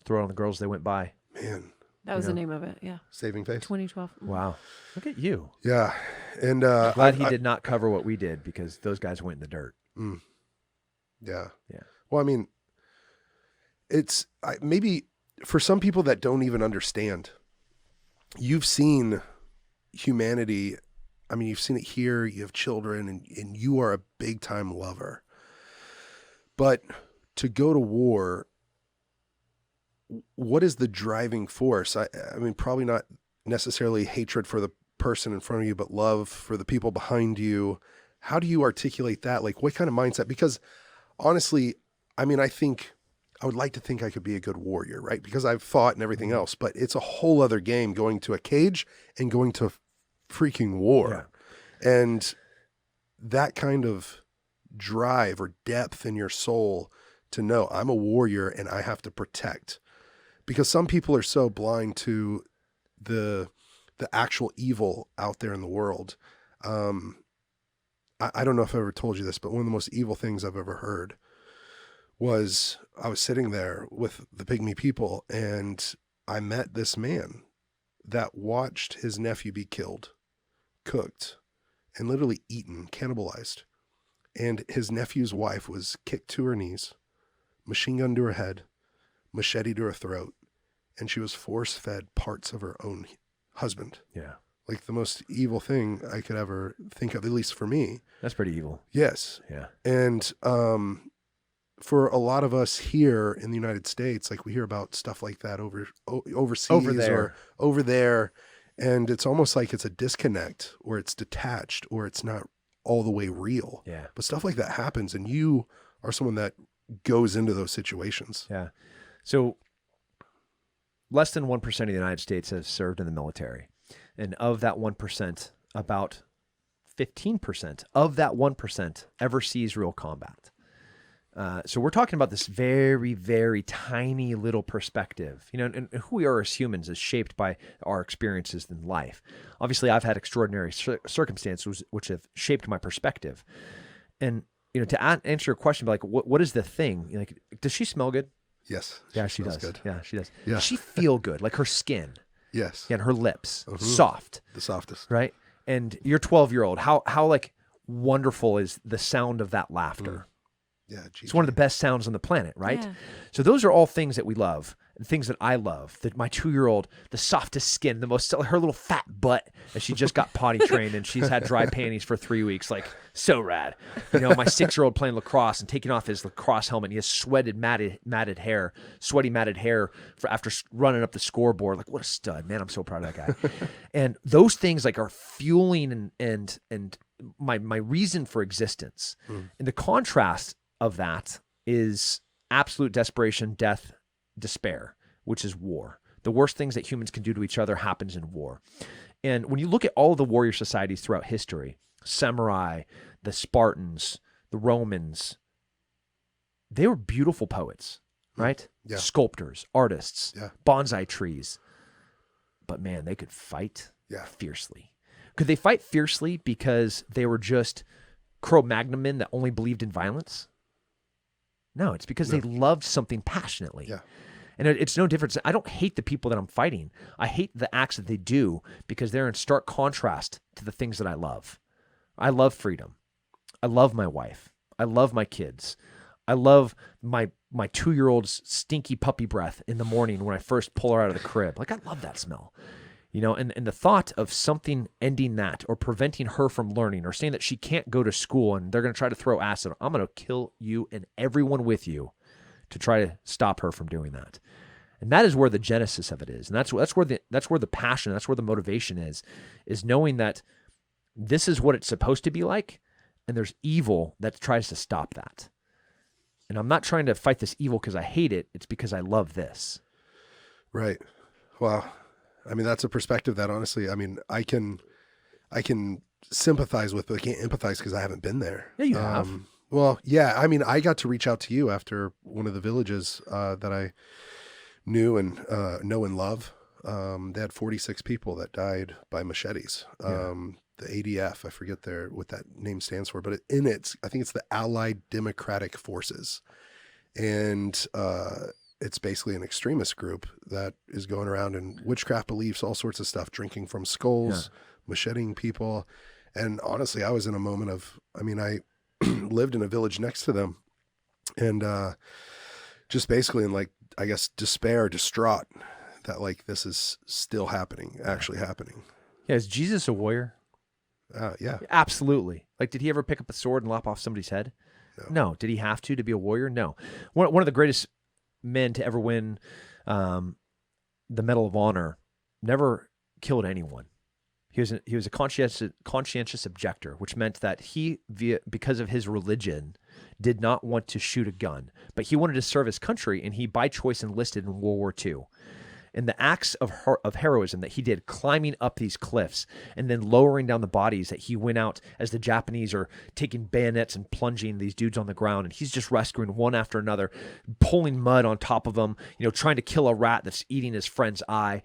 throw it on the girls they went by. Man. That was the name of it, yeah. Saving Face? 2012. Wow. Look at you. Yeah. And glad he did not cover what we did, because those guys went in the dirt. Yeah. Yeah. Well, I mean, it's maybe for some people that don't even understand, you've seen humanity. I mean, you've seen it here. You have children, and you are a big time lover. But to go to war, what is the driving force? I mean, probably not necessarily hatred for the person in front of you, but love for the people behind you. How do you articulate that? Like, what kind of mindset? Because honestly, I mean, I would like to think I could be a good warrior, right? Because I've fought and everything else, but it's a whole other game going to a cage and going to freaking war. Yeah. And that kind of drive or depth in your soul to know I'm a warrior and I have to protect. Because some people are so blind to the actual evil out there in the world. I don't know if I ever told you this, but one of the most evil things I've ever heard was I was sitting there with the Pygmy people, and I met this man that watched his nephew be killed, cooked, and literally eaten, cannibalized. And his nephew's wife was kicked to her knees, machine gun to her head, machete to her throat, and she was force-fed parts of her own husband. Yeah. Like the most evil thing I could ever think of, at least for me. That's pretty evil. Yes. Yeah. And for a lot of us here in the United States, like we hear about stuff like that overseas or over there, and it's almost like it's a disconnect, or it's detached, or it's not all the way real. Yeah. But stuff like that happens, and you are someone that goes into those situations. Yeah. So less than 1% of the United States has served in the military. And of that 1%, about 15% of that 1% ever sees real combat. So we're talking about this very, very tiny little perspective, you know, and who we are as humans is shaped by our experiences in life. Obviously, I've had extraordinary circumstances which have shaped my perspective. And, you know, to answer your question, like, what is the thing? Like, does she smell good? Yes. Yeah, she does. Good. Yeah, she does. Yeah. Does she feel good? Like her skin. Yes. Yeah, and her lips, soft. The softest. Right? And your 12-year-old, how like wonderful is the sound of that laughter? Yeah, it's one of the best sounds on the planet, right? Yeah. So those are all things that we love, and things that I love. That my 2-year-old, the softest skin, her little fat butt, as she just got potty trained and she's had dry panties for 3 weeks, like so rad. You know, my 6-year-old playing lacrosse and taking off his lacrosse helmet. And he has sweaty matted hair for after running up the scoreboard. Like, what a stud, man! I'm so proud of that guy. And those things like are fueling and my reason for existence. And the contrast of that is absolute desperation, death, despair, which is war. The worst things that humans can do to each other happens in war. And when you look at all the warrior societies throughout history, samurai, the Spartans, the Romans, they were beautiful poets, right? Yeah. Sculptors, artists, Yeah. bonsai trees. But man, they could fight Yeah. fiercely. Could they fight fiercely because they were just Cro-Magnon men that only believed in violence? No, it's because they loved something passionately. Yeah. And it's no difference. I don't hate the people that I'm fighting. I hate the acts that they do because they're in stark contrast to the things that I love. I love freedom. I love my wife. I love my kids. I love my 2-year-old's stinky puppy breath in the morning when I first pull her out of the crib. Like, I love that smell. You know, and the thought of something ending that or preventing her from learning or saying that she can't go to school and they're going to try to throw acid, I'm going to kill you and everyone with you to try to stop her from doing that. And that is where the genesis of it is. And that's where the passion, that's where the motivation is knowing that this is what it's supposed to be like, and there's evil that tries to stop that. And I'm not trying to fight this evil because I hate it. It's because I love this. Right. Wow. I mean, that's a perspective that honestly, I mean, I can sympathize with, but I can't empathize because I haven't been there. Yeah, you have. Well, yeah. I mean, I got to reach out to you after one of the villages that I knew and know and love. They had 46 people that died by machetes. The ADF, I forget what that name stands for, but I think it's the Allied Democratic Forces. And it's basically an extremist group that is going around in witchcraft beliefs, all sorts of stuff, drinking from skulls, macheting people. And honestly, I was in a moment I lived in a village next to them and just basically in like, I guess, despair, distraught that like this is still happening, actually happening. Yeah, is Jesus a warrior? Yeah. Absolutely. Like, did he ever pick up a sword and lop off somebody's head? No. Did he have to be a warrior? No. One of the greatest men to ever win the Medal of Honor never killed anyone. He was a conscientious objector, which meant that he, because of his religion, did not want to shoot a gun, but he wanted to serve his country, and he by choice enlisted in World War II. And the acts of heroism that he did, climbing up these cliffs and then lowering down the bodies that he went out as the Japanese are taking bayonets and plunging these dudes on the ground, and he's just rescuing one after another, pulling mud on top of them, trying to kill a rat that's eating his friend's eye.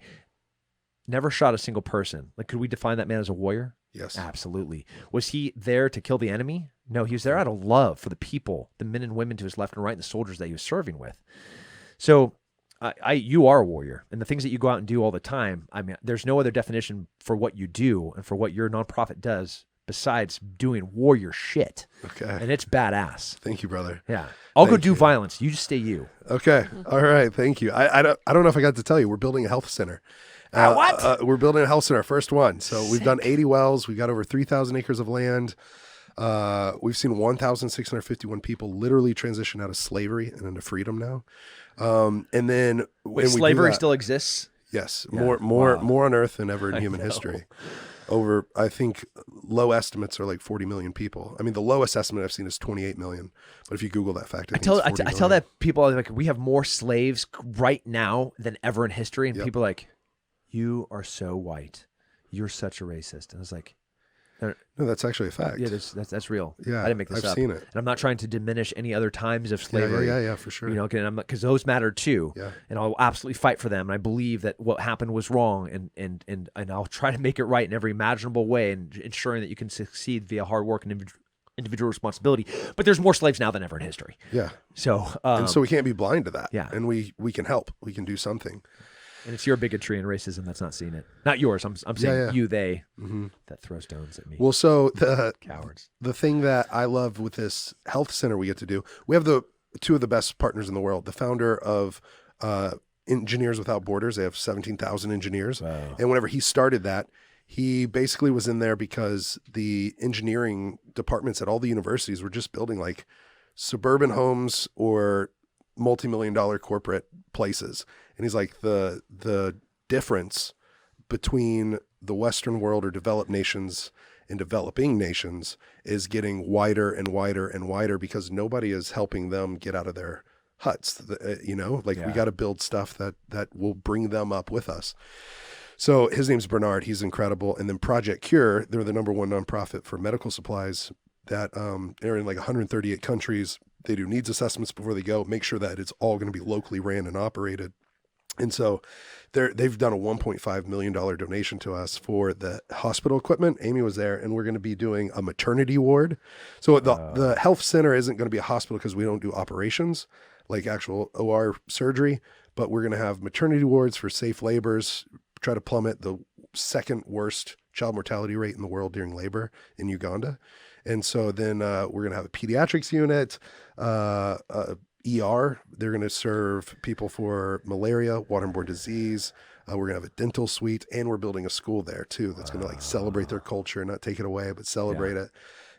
Never shot a single person. Like, could we define that man as a warrior? Yes. Absolutely. Was he there to kill the enemy? No, he was there out of love for the people, the men and women to his left and right, and the soldiers that he was serving with. So you are a warrior, and the things that you go out and do all the time, I mean, there's no other definition for what you do and for what your nonprofit does besides doing warrior shit. Okay. And it's badass. Thank you, brother. Yeah. I'll go Thank do you. violence. You just stay you. Okay. All right. Thank you. I don't know if I got to tell you, we're building a health center. What? We're building a health center, our first one. So we've done 80 wells. We got over 3,000 acres of land. We've seen 1,651 people literally transition out of slavery and into freedom now. And then Wait, slavery still exists? Yes, Yeah. more on Earth than ever in human know. history. Over, I think, low estimates are like 40 million people. I mean, the lowest estimate I've seen is 28 million. But if you Google that fact, I tell that people, like, we have more slaves right now than ever in history, and people are like, you are so white, you're such a racist, and I was like, no, that's actually a fact. yeah, that's real. Yeah, I didn't make this I've up. seen it. And I'm not trying to diminish any other times of slavery. Yeah, for sure. Because those matter too. Yeah. And I'll absolutely fight for them. And I believe that what happened was wrong, and I'll try to make it right in every imaginable way, and ensuring that you can succeed via hard work and individual responsibility. But there's more slaves now than ever in history. Yeah. So and so we can't be blind to that. Yeah. And we can help. We can do something. and it's your bigotry and racism that's not seeing it. Not yours. I'm saying you, they, that throw stones at me. Well, so Cowards. The thing that I love with this health center we get to do, we have two of the best partners in the world. The founder of Engineers Without Borders, they have 17,000 engineers. Wow. And whenever he started that, he basically was in there because the engineering departments at all the universities were just building like suburban homes or multi-million-dollar corporate places. And he's like, the difference between the Western world or developed nations in developing nations is getting wider and wider and wider because nobody is helping them get out of their huts. We got to build stuff that will bring them up with us. So his name's Bernard. He's incredible. And then Project Cure, they're the number one nonprofit for medical supplies that are in like 138 countries. They do needs assessments before they go, make sure that it's all going to be locally ran and operated. And so they've done a $1.5 million donation to us for the hospital equipment. Amy was there, and we're going to be doing a maternity ward. So the health center isn't going to be a hospital because we don't do operations like actual OR surgery, but we're going to have maternity wards for safe labors, try to plummet the second worst child mortality rate in the world during labor in Uganda. And so then we're going to have a pediatrics unit, ER. They're going to serve people for malaria, waterborne disease. We're going to have a dental suite, and we're building a school there too that's going to like celebrate their culture, not take it away, but celebrate it.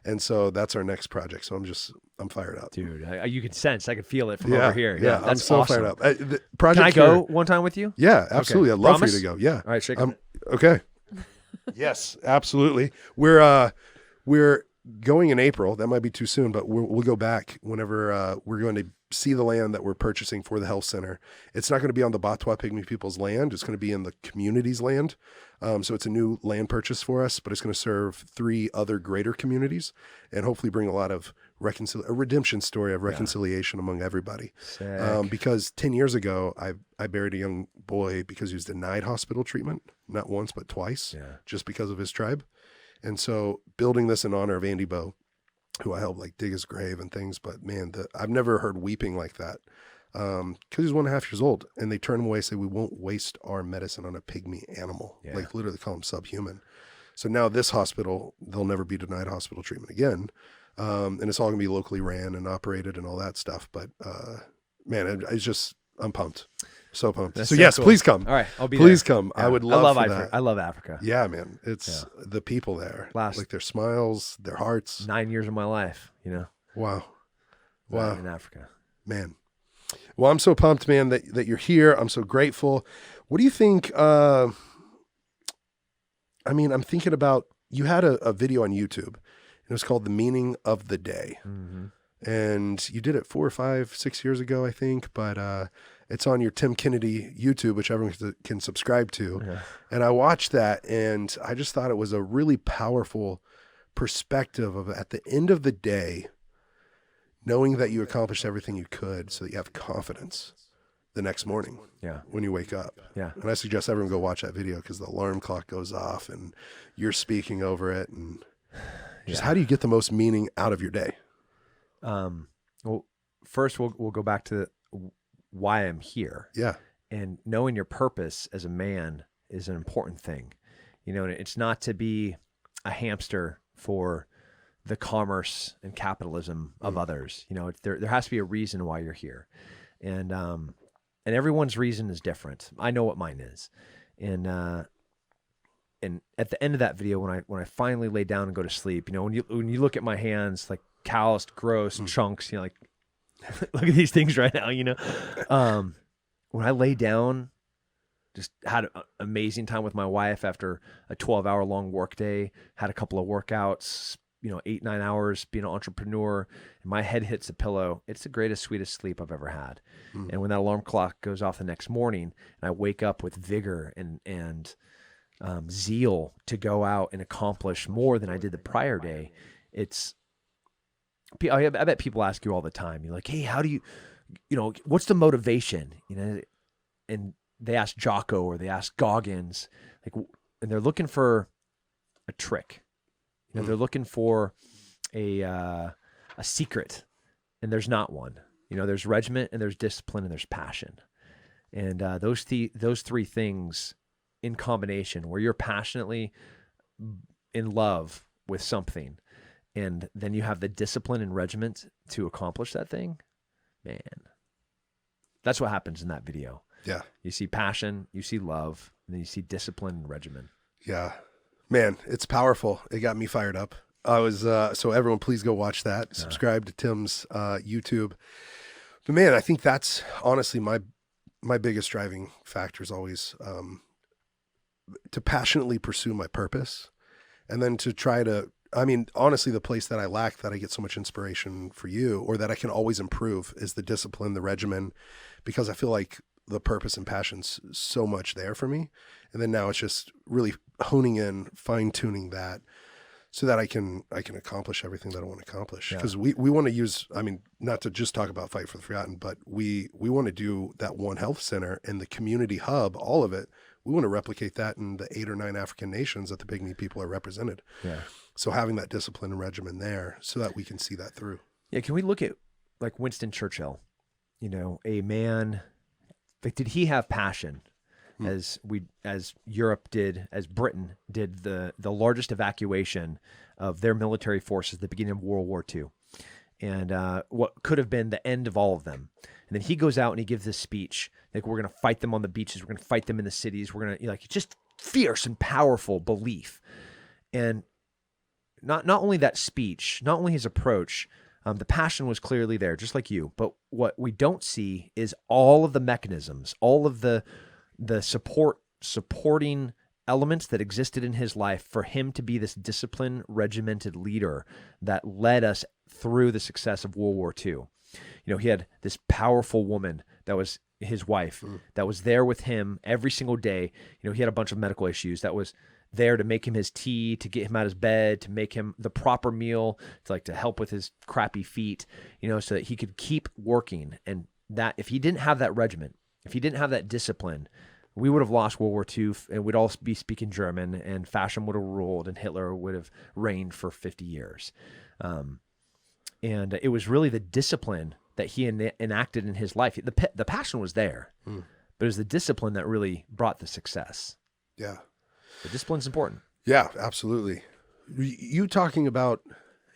And so that's our next project. So I'm fired up. Dude, you can sense, I can feel it from over here. Yeah, I'm so awesome. fired up. Can I go one time with you? Yeah, absolutely. Okay. I'd love Promise? for you to go. Yeah. All right, shake it. Okay. Yes, absolutely. We're going in April. That might be too soon, but we'll go back whenever we're going to see the land that we're purchasing for the health center. It's not going to be on the Batwa Pygmy people's land. It's going to be in the community's land. So it's a new land purchase for us, but it's going to serve 3 other greater communities and hopefully bring a lot of a redemption story of reconciliation among everybody. Because 10 years ago, I buried a young boy because he was denied hospital treatment, not once, but twice, just because of his tribe. And so building this in honor of Andy Bowe, who I helped like dig his grave and things, but man, I've never heard weeping like that. Cause he's 1.5 years old, and they turn him away and say, we won't waste our medicine on a pygmy animal, like literally call him subhuman. So now this hospital, they'll never be denied hospital treatment again. And it's all gonna be locally ran and operated and all that stuff. But, man, I'm pumped. So pumped. That's so yes, cool. Please come. All right. I'll be Please there. come. Yeah. I would love for that. I love Africa. Yeah, man. It's the people there. Like their smiles, their hearts. 9 years of my life, Wow. In Africa. Man. Well, I'm so pumped, man, that you're here. I'm so grateful. What do you think? I'm thinking about, you had a video on YouTube. It was called The Meaning of the Day. Mm-hmm. And you did it 4 or 5, 6 years ago, I think. But it's on your Tim Kennedy YouTube, which everyone can subscribe to. Yeah. And I watched that, and I just thought it was a really powerful perspective of, at the end of the day, knowing that you accomplished everything you could so that you have confidence the next morning when you wake up. Yeah. And I suggest everyone go watch that video because the alarm clock goes off and you're speaking over it. And just how do you get the most meaning out of your day? Well, first we'll go back to why I'm here. Yeah. And knowing your purpose as a man is an important thing. It's not to be a hamster for the commerce and capitalism of others. There has to be a reason why you're here. And everyone's reason is different. I know what mine is. And at the end of that video, when I finally lay down and go to sleep, when you look at my hands, like calloused, gross chunks, like look at these things right now, when I lay down, just had an amazing time with my wife after a 12-hour long work day, had a couple of workouts, 8-9 hours being an entrepreneur, and my head hits the pillow. It's the greatest, sweetest sleep I've ever had. And when that alarm clock goes off the next morning and I wake up with vigor and zeal to go out and accomplish more than I did the prior day, I bet people ask you all the time, you're like, hey, how do you what's the motivation? And they ask Jocko or they ask Goggins, and they're looking for a trick. They're looking for a secret, and there's not one. There's regiment and there's discipline and there's passion. And those 3 things in combination, where you're passionately in love with something, and then you have the discipline and regiment to accomplish that thing, man, that's what happens in that video. Yeah. You see passion, you see love, and then you see discipline and regimen. Yeah. Man, it's powerful. It got me fired up. I was, so everyone please go watch that. Subscribe to Tim's YouTube. But man, I think that's honestly my biggest driving factor is always to passionately pursue my purpose And then to try to, I mean, honestly, the place that I lack, that I get so much inspiration for you, or that I can always improve, is the discipline, the regimen, because I feel like the purpose and passion's so much there for me. And then now it's just really honing in, fine tuning that, so that I can accomplish everything that I want to accomplish. Because we want to use, I mean, not to just talk about Fight for the Forgotten, but we want to do that One Health Center and the community hub, all of it. We want to replicate that in the 8 or 9 African nations that the Pygmy people are represented. Yeah. So having that discipline and regimen there so that we can see that through. Yeah. Can we look at like Winston Churchill, you know, a man, like, did he have passion as Europe did, as Britain did the largest evacuation of their military forces at the beginning of World War II, and what could have been the end of all of them. And then he goes out and he gives this speech, like, we're going to fight them on the beaches. We're going to fight them in the cities. We're going to, like, just fierce and powerful belief. And not only that speech, not only his approach, the passion was clearly there, just like you. But what we don't see is all of the mechanisms, all of the supporting elements that existed in his life for him to be this disciplined, regimented leader that led us through the success of World War II. You know, he had this powerful woman that was his wife that was there with him every single day. You know, he had a bunch of medical issues, that was there to make him his tea, to get him out of his bed, to make him the proper meal, to help with his crappy feet, you know, so that he could keep working. And that if he didn't have that regiment, if he didn't have that discipline, we would have lost World War II, and we'd all be speaking German, and fascism would have ruled, and Hitler would have reigned for 50 years. And it was really the discipline that he enacted in his life. The passion was there, but it was the discipline that really brought the success. Yeah. The discipline's important. Yeah, absolutely. You talking about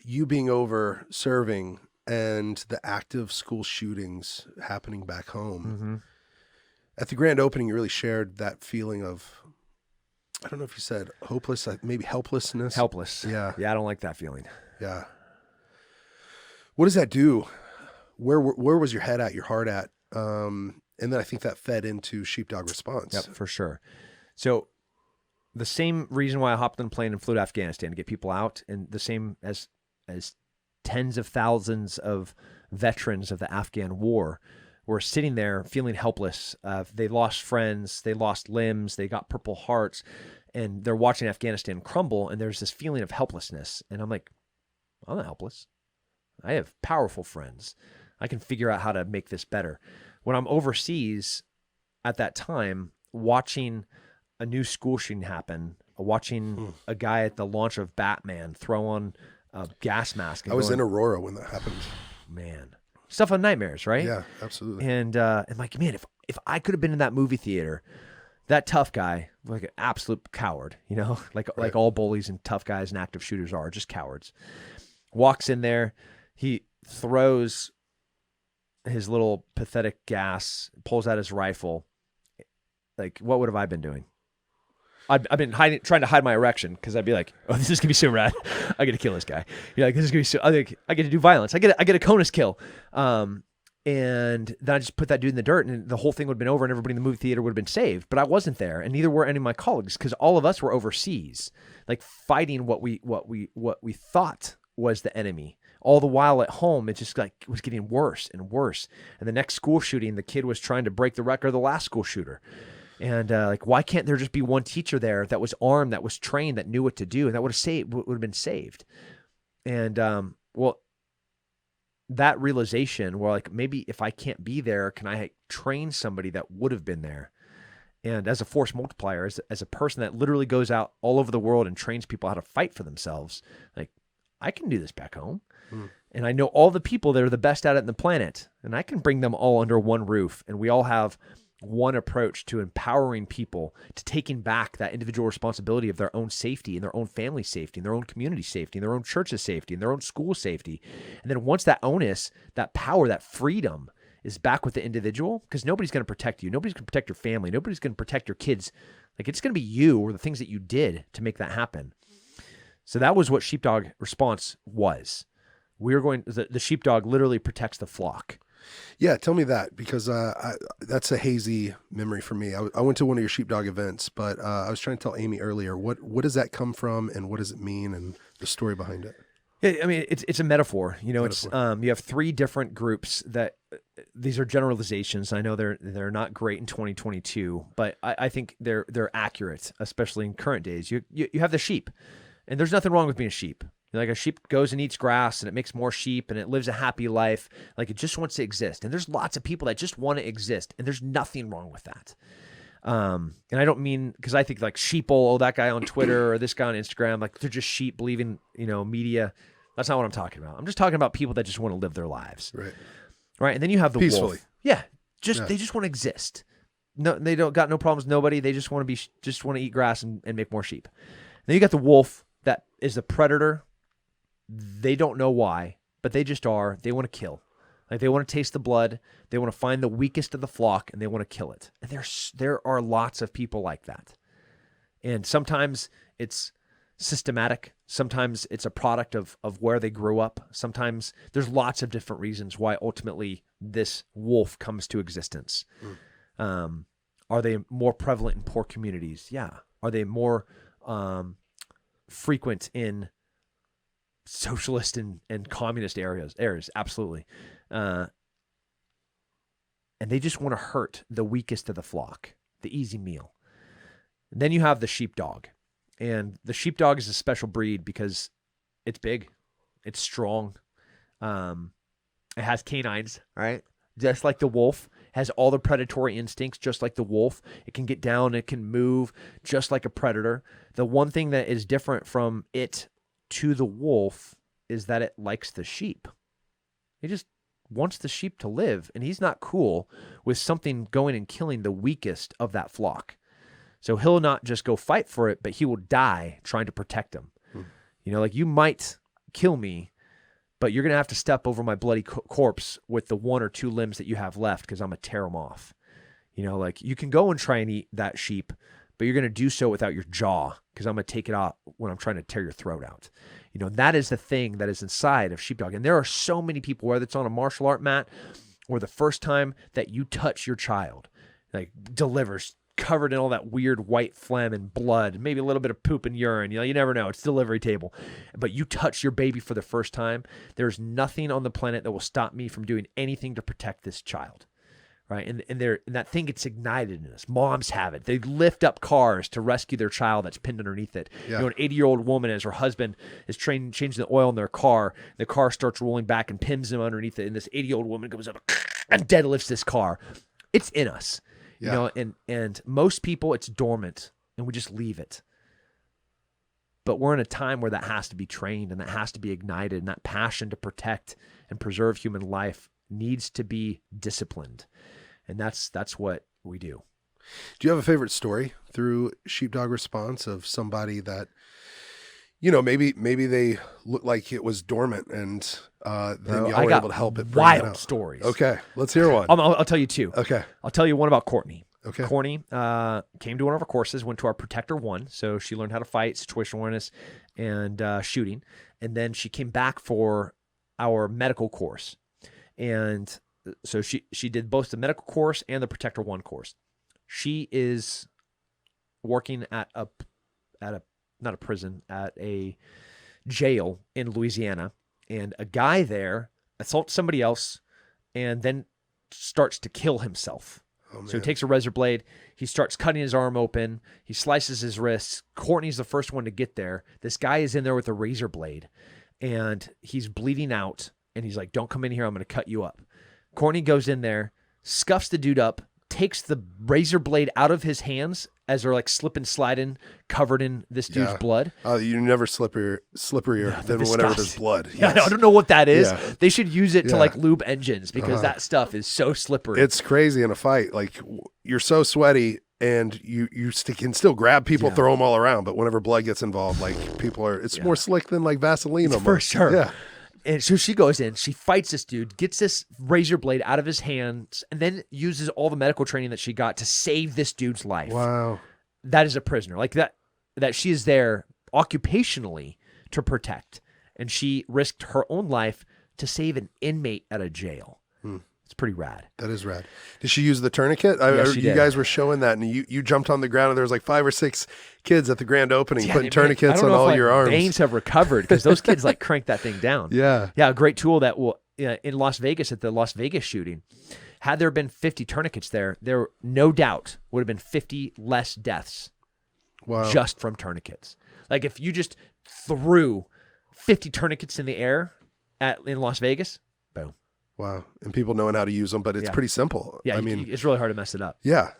you being over serving and the active school shootings happening back home. At the grand opening, you really shared that feeling of, I don't know if you said hopeless, maybe helplessness. Helpless. Yeah. Yeah, I don't like that feeling. Yeah. What does that do? Where was your head at, your heart at? And then I think that fed into Sheepdog Response. Yep, for sure. So the same reason why I hopped on a plane and flew to Afghanistan to get people out, and the same as tens of thousands of veterans of the Afghan war were sitting there feeling helpless. They lost friends, they lost limbs, they got Purple Hearts, and they're watching Afghanistan crumble, and there's this feeling of helplessness. And I'm like, I'm not helpless. I have powerful friends. I can figure out how to make this better. When I'm overseas at that time, watching a new school shooting happen, watching a guy at the launch of Batman throw on a gas mask. I was in Aurora when that happened. Man, stuff on nightmares, right? Yeah, absolutely. And I'm like, man, if I could have been in that movie theater, that tough guy, like an absolute coward, you know, like all bullies and tough guys and active shooters are, just cowards, walks in there, he throws his little pathetic gas, pulls out his rifle. Like, what would have I been doing? I've been trying to hide my erection, because I'd be like, "Oh, this is gonna be so rad! I get to kill this guy. Yeah, like, this is gonna be so. I get to do violence. I get a CONUS kill." And then I just put that dude in the dirt, and the whole thing would have been over, and everybody in the movie theater would have been saved. But I wasn't there, and neither were any of my colleagues, because all of us were overseas, like fighting what we thought was the enemy. All the while at home, it just like was getting worse and worse. And the next school shooting, the kid was trying to break the record of the last school shooter. And like, why can't there just be one teacher there that was armed, that was trained, that knew what to do, and that would have been saved? And well, that realization, where like, maybe if I can't be there, can I train somebody that would have been there? And as a force multiplier, as a person that literally goes out all over the world and trains people how to fight for themselves, like, I can do this back home. And I know all the people that are the best at it in the planet, and I can bring them all under one roof, and we all have one approach to empowering people, to taking back that individual responsibility of their own safety, and their own family safety, and their own community safety, and their own church's safety, and their own school safety. And then once that onus, that power, that freedom is back with the individual, because nobody's going to protect you. Nobody's going to protect your family. Nobody's going to protect your kids. Like, it's going to be you or the things that you did to make that happen. So that was what Sheepdog Response was. The sheepdog literally protects the flock. Yeah, tell me that, because that's a hazy memory for me. I went to one of your Sheepdog events, but I was trying to tell Amy earlier, what does that come from, and what does it mean, and the story behind it? Yeah, I mean, it's a metaphor. You know, it's you have three different groups that these are generalizations. I know they're not great in 2022, but I think they're accurate, especially in current days. You have the sheep, and there's nothing wrong with being a sheep. Like, a sheep goes and eats grass, and it makes more sheep, and it lives a happy life. Like, it just wants to exist. And there's lots of people that just want to exist, and there's nothing wrong with that. And I don't mean, because I think like sheeple, that guy on Twitter or this guy on Instagram, like, they're just sheep believing, media. That's not what I'm talking about. I'm just talking about people that just want to live their lives. Right. And then you have the peacefully. wolf. Yeah. They just want to exist. No, they don't got no problems with nobody. They just want to eat grass and make more sheep. Then you got the wolf that is the predator. They don't know why, but they just are. They want to kill. Like, they want to taste the blood. They want to find the weakest of the flock, and they want to kill it. And there are lots of people like that. And sometimes it's systematic. Sometimes it's a product of where they grew up. Sometimes there's lots of different reasons why ultimately this wolf comes to existence. Are they more prevalent in poor communities? Yeah. Are they more frequent in socialist and communist areas? Absolutely. And they just want to hurt the weakest of the flock, the easy meal. And then you have the sheepdog. And the sheepdog is a special breed because it's big, it's strong, it has canines, right? Just like the wolf, has all the predatory instincts, just like the wolf. It can get down, it can move, just like a predator. The one thing that is different from it to the wolf is that it likes the sheep. It just wants the sheep to live, and he's not cool with something going and killing the weakest of that flock. So he'll not just go fight for it, but he will die trying to protect them. Like, you might kill me, but you're going to have to step over my bloody corpse with the one or two limbs that you have left, because I'm going to tear them off. Like, you can go and try and eat that sheep, but you're going to do so without your jaw, because I'm going to take it out when I'm trying to tear your throat out. That is the thing that is inside of sheepdog. And there are so many people, whether it's on a martial art mat or the first time that you touch your child, like, delivers covered in all that weird white phlegm and blood, maybe a little bit of poop and urine. You never know. It's delivery table. But you touch your baby for the first time, there's nothing on the planet that will stop me from doing anything to protect this child. Right? And that thing gets ignited in us. Moms have it. They lift up cars to rescue their child that's pinned underneath it. Yeah. An 80-year-old woman, as her husband is changing the oil in their car, the car starts rolling back and pins him underneath it. And this 80-year-old woman goes up and deadlifts this car. It's in us. Yeah. And most people, it's dormant, and we just leave it. But we're in a time where that has to be trained, and that has to be ignited, and that passion to protect and preserve human life needs to be disciplined. And that's what we do. Do you have a favorite story through Sheepdog Response of somebody that, maybe they look like it was dormant, and then y'all were able to help it? Wild stories. Okay, let's hear one. I'll tell you two. Okay. I'll tell you one about Courtney. Okay. Courtney came to one of our courses, went to our Protector 1. So she learned how to fight, situational awareness, and shooting. And then she came back for our medical course. And so she did both the medical course and the Protector 1 course. She is working at not a prison, at a jail in Louisiana, and a guy there assaults somebody else and then starts to kill himself. So he takes a razor blade, he starts cutting his arm open, he slices his wrists. Courtney's the first one to get there. This guy is in there with a razor blade, and he's bleeding out, and he's like, "Don't come in here, I'm going to cut you up." Courtney goes in there, scuffs the dude up, takes the razor blade out of his hands as they're like slipping, sliding, covered in this dude's blood. You never slipperier than whenever there's blood. Yes. Yeah, I don't know what that is. Yeah. They should use it to like lube engines, because that stuff is so slippery. It's crazy in a fight. Like, you're so sweaty, and you can still grab people, throw them all around. But whenever blood gets involved, like, it's more slick than like Vaseline. It's for sure. Yeah. And so she goes in, she fights this dude, gets this razor blade out of his hands, and then uses all the medical training that she got to save this dude's life. Wow. That is a prisoner. Like, that she is there occupationally to protect. And she risked her own life to save an inmate at a jail. It's pretty rad. That is rad. Did she use the tourniquet? She you did. guys were showing that, and you jumped on the ground, and there was like 5 or 6 kids at the grand opening putting I tourniquets don't on know all if, your arms. Veins have recovered because those kids like crank that thing down. Yeah. Yeah, a great tool that will, in Las Vegas at the Las Vegas shooting, had there been 50 tourniquets there no doubt would have been 50 less deaths just from tourniquets. Like if you just threw 50 tourniquets in the air in Las Vegas, boom. Wow. And people knowing how to use them, but it's pretty simple. Yeah, I mean, it's really hard to mess it up. Yeah.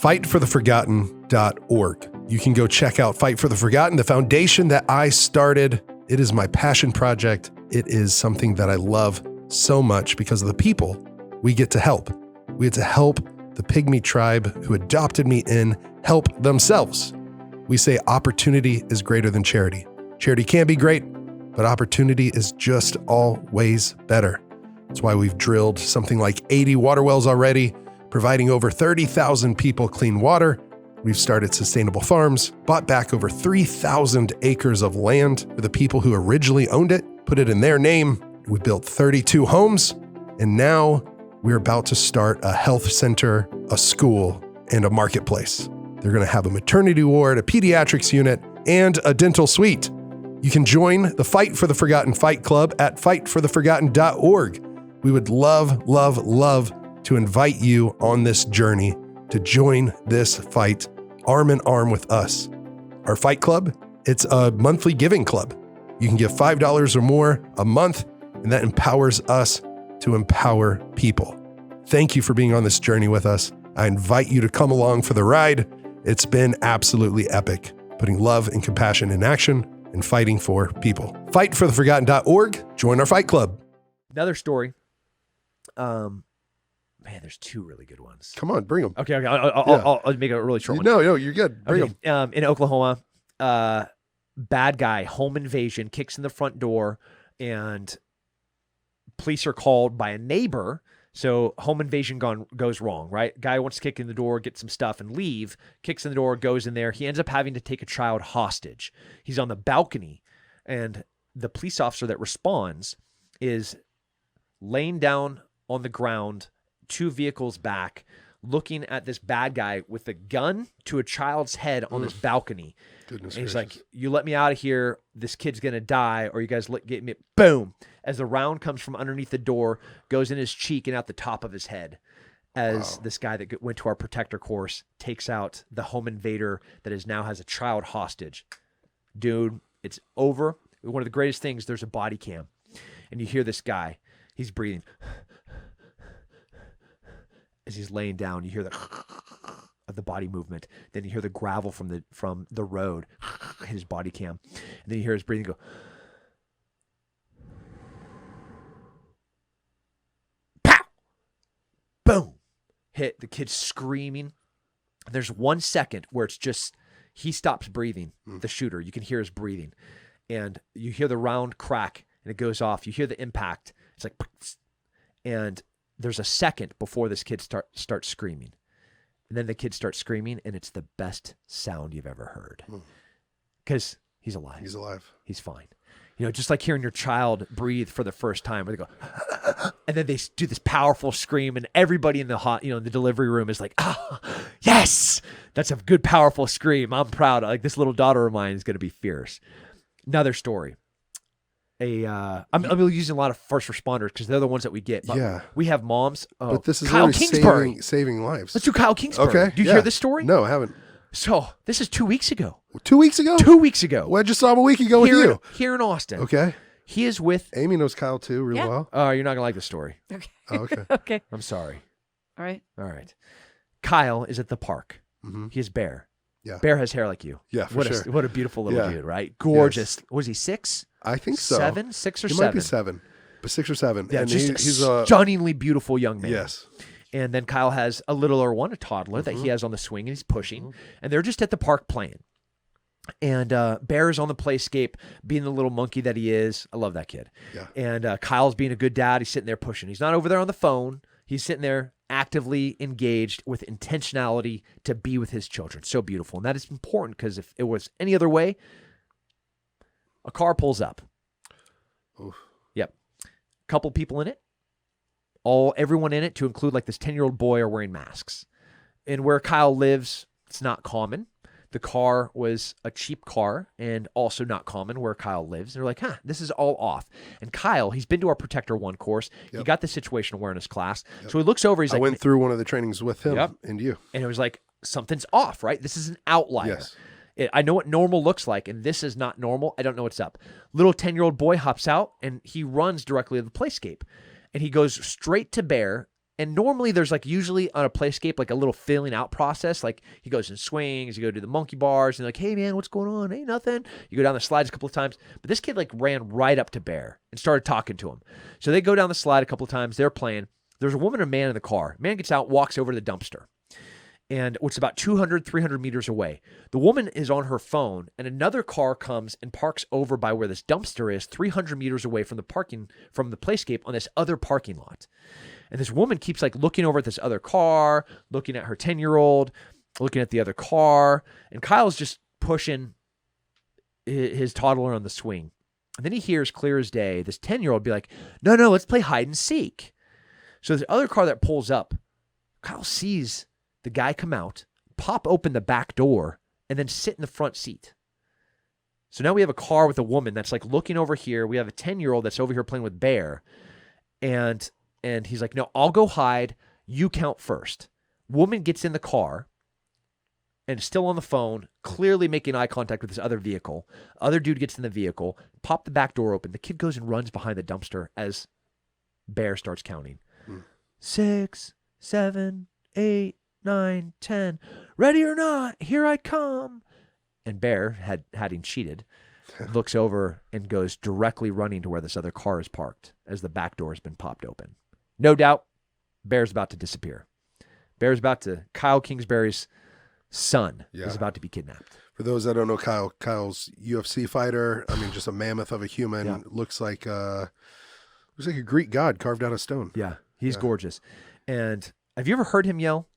Fightfortheforgotten.org. You can go check out Fight for the Forgotten, the foundation that I started. It is my passion project. It is something that I love so much because of the people we get to help. We get to help the pygmy tribe who adopted me in help themselves. We say opportunity is greater than charity. Charity can be great, but opportunity is just always better. That's why we've drilled something like 80 water wells already, providing over 30,000 people clean water. We've started sustainable farms, bought back over 3,000 acres of land for the people who originally owned it, put it in their name. We built 32 homes, and now we're about to start a health center, a school, and a marketplace. They're going to have a maternity ward, a pediatrics unit, and a dental suite. You can join the Fight for the Forgotten Fight Club at fightfortheforgotten.org. We would love, love, love to invite you on this journey to join this fight arm in arm with us. Our fight club, it's a monthly giving club. You can give $5 or more a month, and that empowers us to empower people. Thank you for being on this journey with us. I invite you to come along for the ride. It's been absolutely epic, putting love and compassion in action and fighting for people. Fightfortheforgotten.org. Join our fight club. Another story. Man, there's 2 really good ones. Come on, bring them. Okay. I'll make it a really short one. No, you're good. Bring them. In Oklahoma, bad guy, home invasion, kicks in the front door, and police are called by a neighbor. So home invasion goes wrong, right? Guy wants to kick in the door, get some stuff, and leave. Kicks in the door, goes in there. He ends up having to take a child hostage. He's on the balcony, and the police officer that responds is laying down on the ground, 2 vehicles back, looking at this bad guy with a gun to a child's head on this balcony. Goodness and he's gracious. like, you let me out of here, this kid's going to die, or you guys get me. Boom. As the round comes from underneath the door, goes in his cheek and out the top of his head. As this guy that went to our protector course takes out the home invader that now has a child hostage. Dude, it's over. One of the greatest things, there's a body cam. And you hear this guy, he's breathing. As he's laying down, you hear the of the body movement. Then you hear the gravel from the road hit his body cam. And then you hear his breathing go. Pow! Boom! Hit the kid screaming. There's 1 second where it's just, he stops breathing, the shooter. You can hear his breathing. And you hear the round crack and it goes off. You hear the impact. It's like, and there's a second before this kid starts screaming. And then the kid starts screaming, and it's the best sound you've ever heard. Because he's alive. He's alive. He's fine. Just like hearing your child breathe for the first time, where they go, and then they do this powerful scream, and everybody in the the delivery room is like, oh, yes, that's a good, powerful scream. I'm proud. Like, this little daughter of mine is going to be fierce. Another story. I'm using a lot of first responders because they're the ones that we get. But Yeah. we have moms. But this is Kyle really Kingsbury. saving lives. Let's do Kyle Kingsbury. Okay. Do you hear this story? No, I haven't. So this is 2 weeks ago. 2 weeks ago? 2 weeks ago. Well, I just saw him a week ago with you. Here in Austin. Okay. He is with. Amy knows Kyle too, real Yeah. well. Oh, you're not gonna like the story. Okay. Oh, okay. Okay. I'm sorry. All right. All right. Kyle is at the park. Mm-hmm. He is Bear. Yeah. Bear has hair like you. Yeah, for sure. What a beautiful little Yeah. dude, right? Gorgeous. Was he 6? I think so. 7? 6 or He 7? might be 7, but 6 or 7. Yeah, and just he's a stunningly beautiful young man. Yes. And then Kyle has a littler one, a toddler that he has on the swing, and he's pushing. And they're just at the park playing. And Bear is on the playscape, being the little monkey that he is. I love that kid. Yeah. And Kyle's being a good dad. He's sitting there pushing. He's not over there on the phone. He's sitting there actively engaged with intentionality to be with his children. So beautiful. And that is important because if it was any other way, a car pulls up. Oof. Yep. Couple people in it. everyone in it, to include like this 10-year-old boy, are wearing masks. And where Kyle lives, it's not common. The car was a cheap car and also not common where Kyle lives. And they're like, this is all off. And Kyle, he's been to our Protector 1 course. He got the situational awareness class. So he looks over. He's like, I went through one of the trainings with him and you. And it was like, something's off, right? This is an outlier. Yes. I know what normal looks like, and this is not normal. I don't know what's up. Little 10-year-old boy hops out, and he runs directly to the playscape. And he goes straight to Bear. And normally there's like usually on a playscape like a little filling out process. Like he goes and swings, you go do the monkey bars, and like, hey man, what's going on? Hey, nothing. You go down the slides a couple of times. But this kid like ran right up to Bear and started talking to him. So they go down the slide a couple of times. They're playing. There's a woman and a man in the car. Man gets out, walks over to the dumpster, and which is about 200, 300 meters away. The woman is on her phone, and another car comes and parks over by where this dumpster is, 300 meters away from the playscape on this other parking lot. And this woman keeps like looking over at this other car, looking at her 10-year-old, looking at the other car. And Kyle's just pushing his toddler on the swing. And then he hears clear as day this 10-year-old be like, no, let's play hide and seek. So this other car that pulls up, Kyle sees the guy come out, pop open the back door, and then sit in the front seat. So now we have a car with a woman that's like looking over here. We have a 10-year-old that's over here playing with Bear. And he's like, no, I'll go hide. You count first. Woman gets in the car and is still on the phone, clearly making eye contact with this other vehicle. Other dude gets in the vehicle, pop the back door open. The kid goes and runs behind the dumpster as Bear starts counting. 6, 7, 8, 9, 10. Ready or not, here I come. And Bear, having cheated, looks over and goes directly running to where this other car is parked as the back door has been popped open. No doubt, Bear's about to disappear. Kyle Kingsbury's son is about to be kidnapped. For those that don't know Kyle's UFC fighter. I mean, just a mammoth of a human. Yeah. Looks like a Greek god carved out of stone. Yeah, he's gorgeous. And have you ever heard him yell?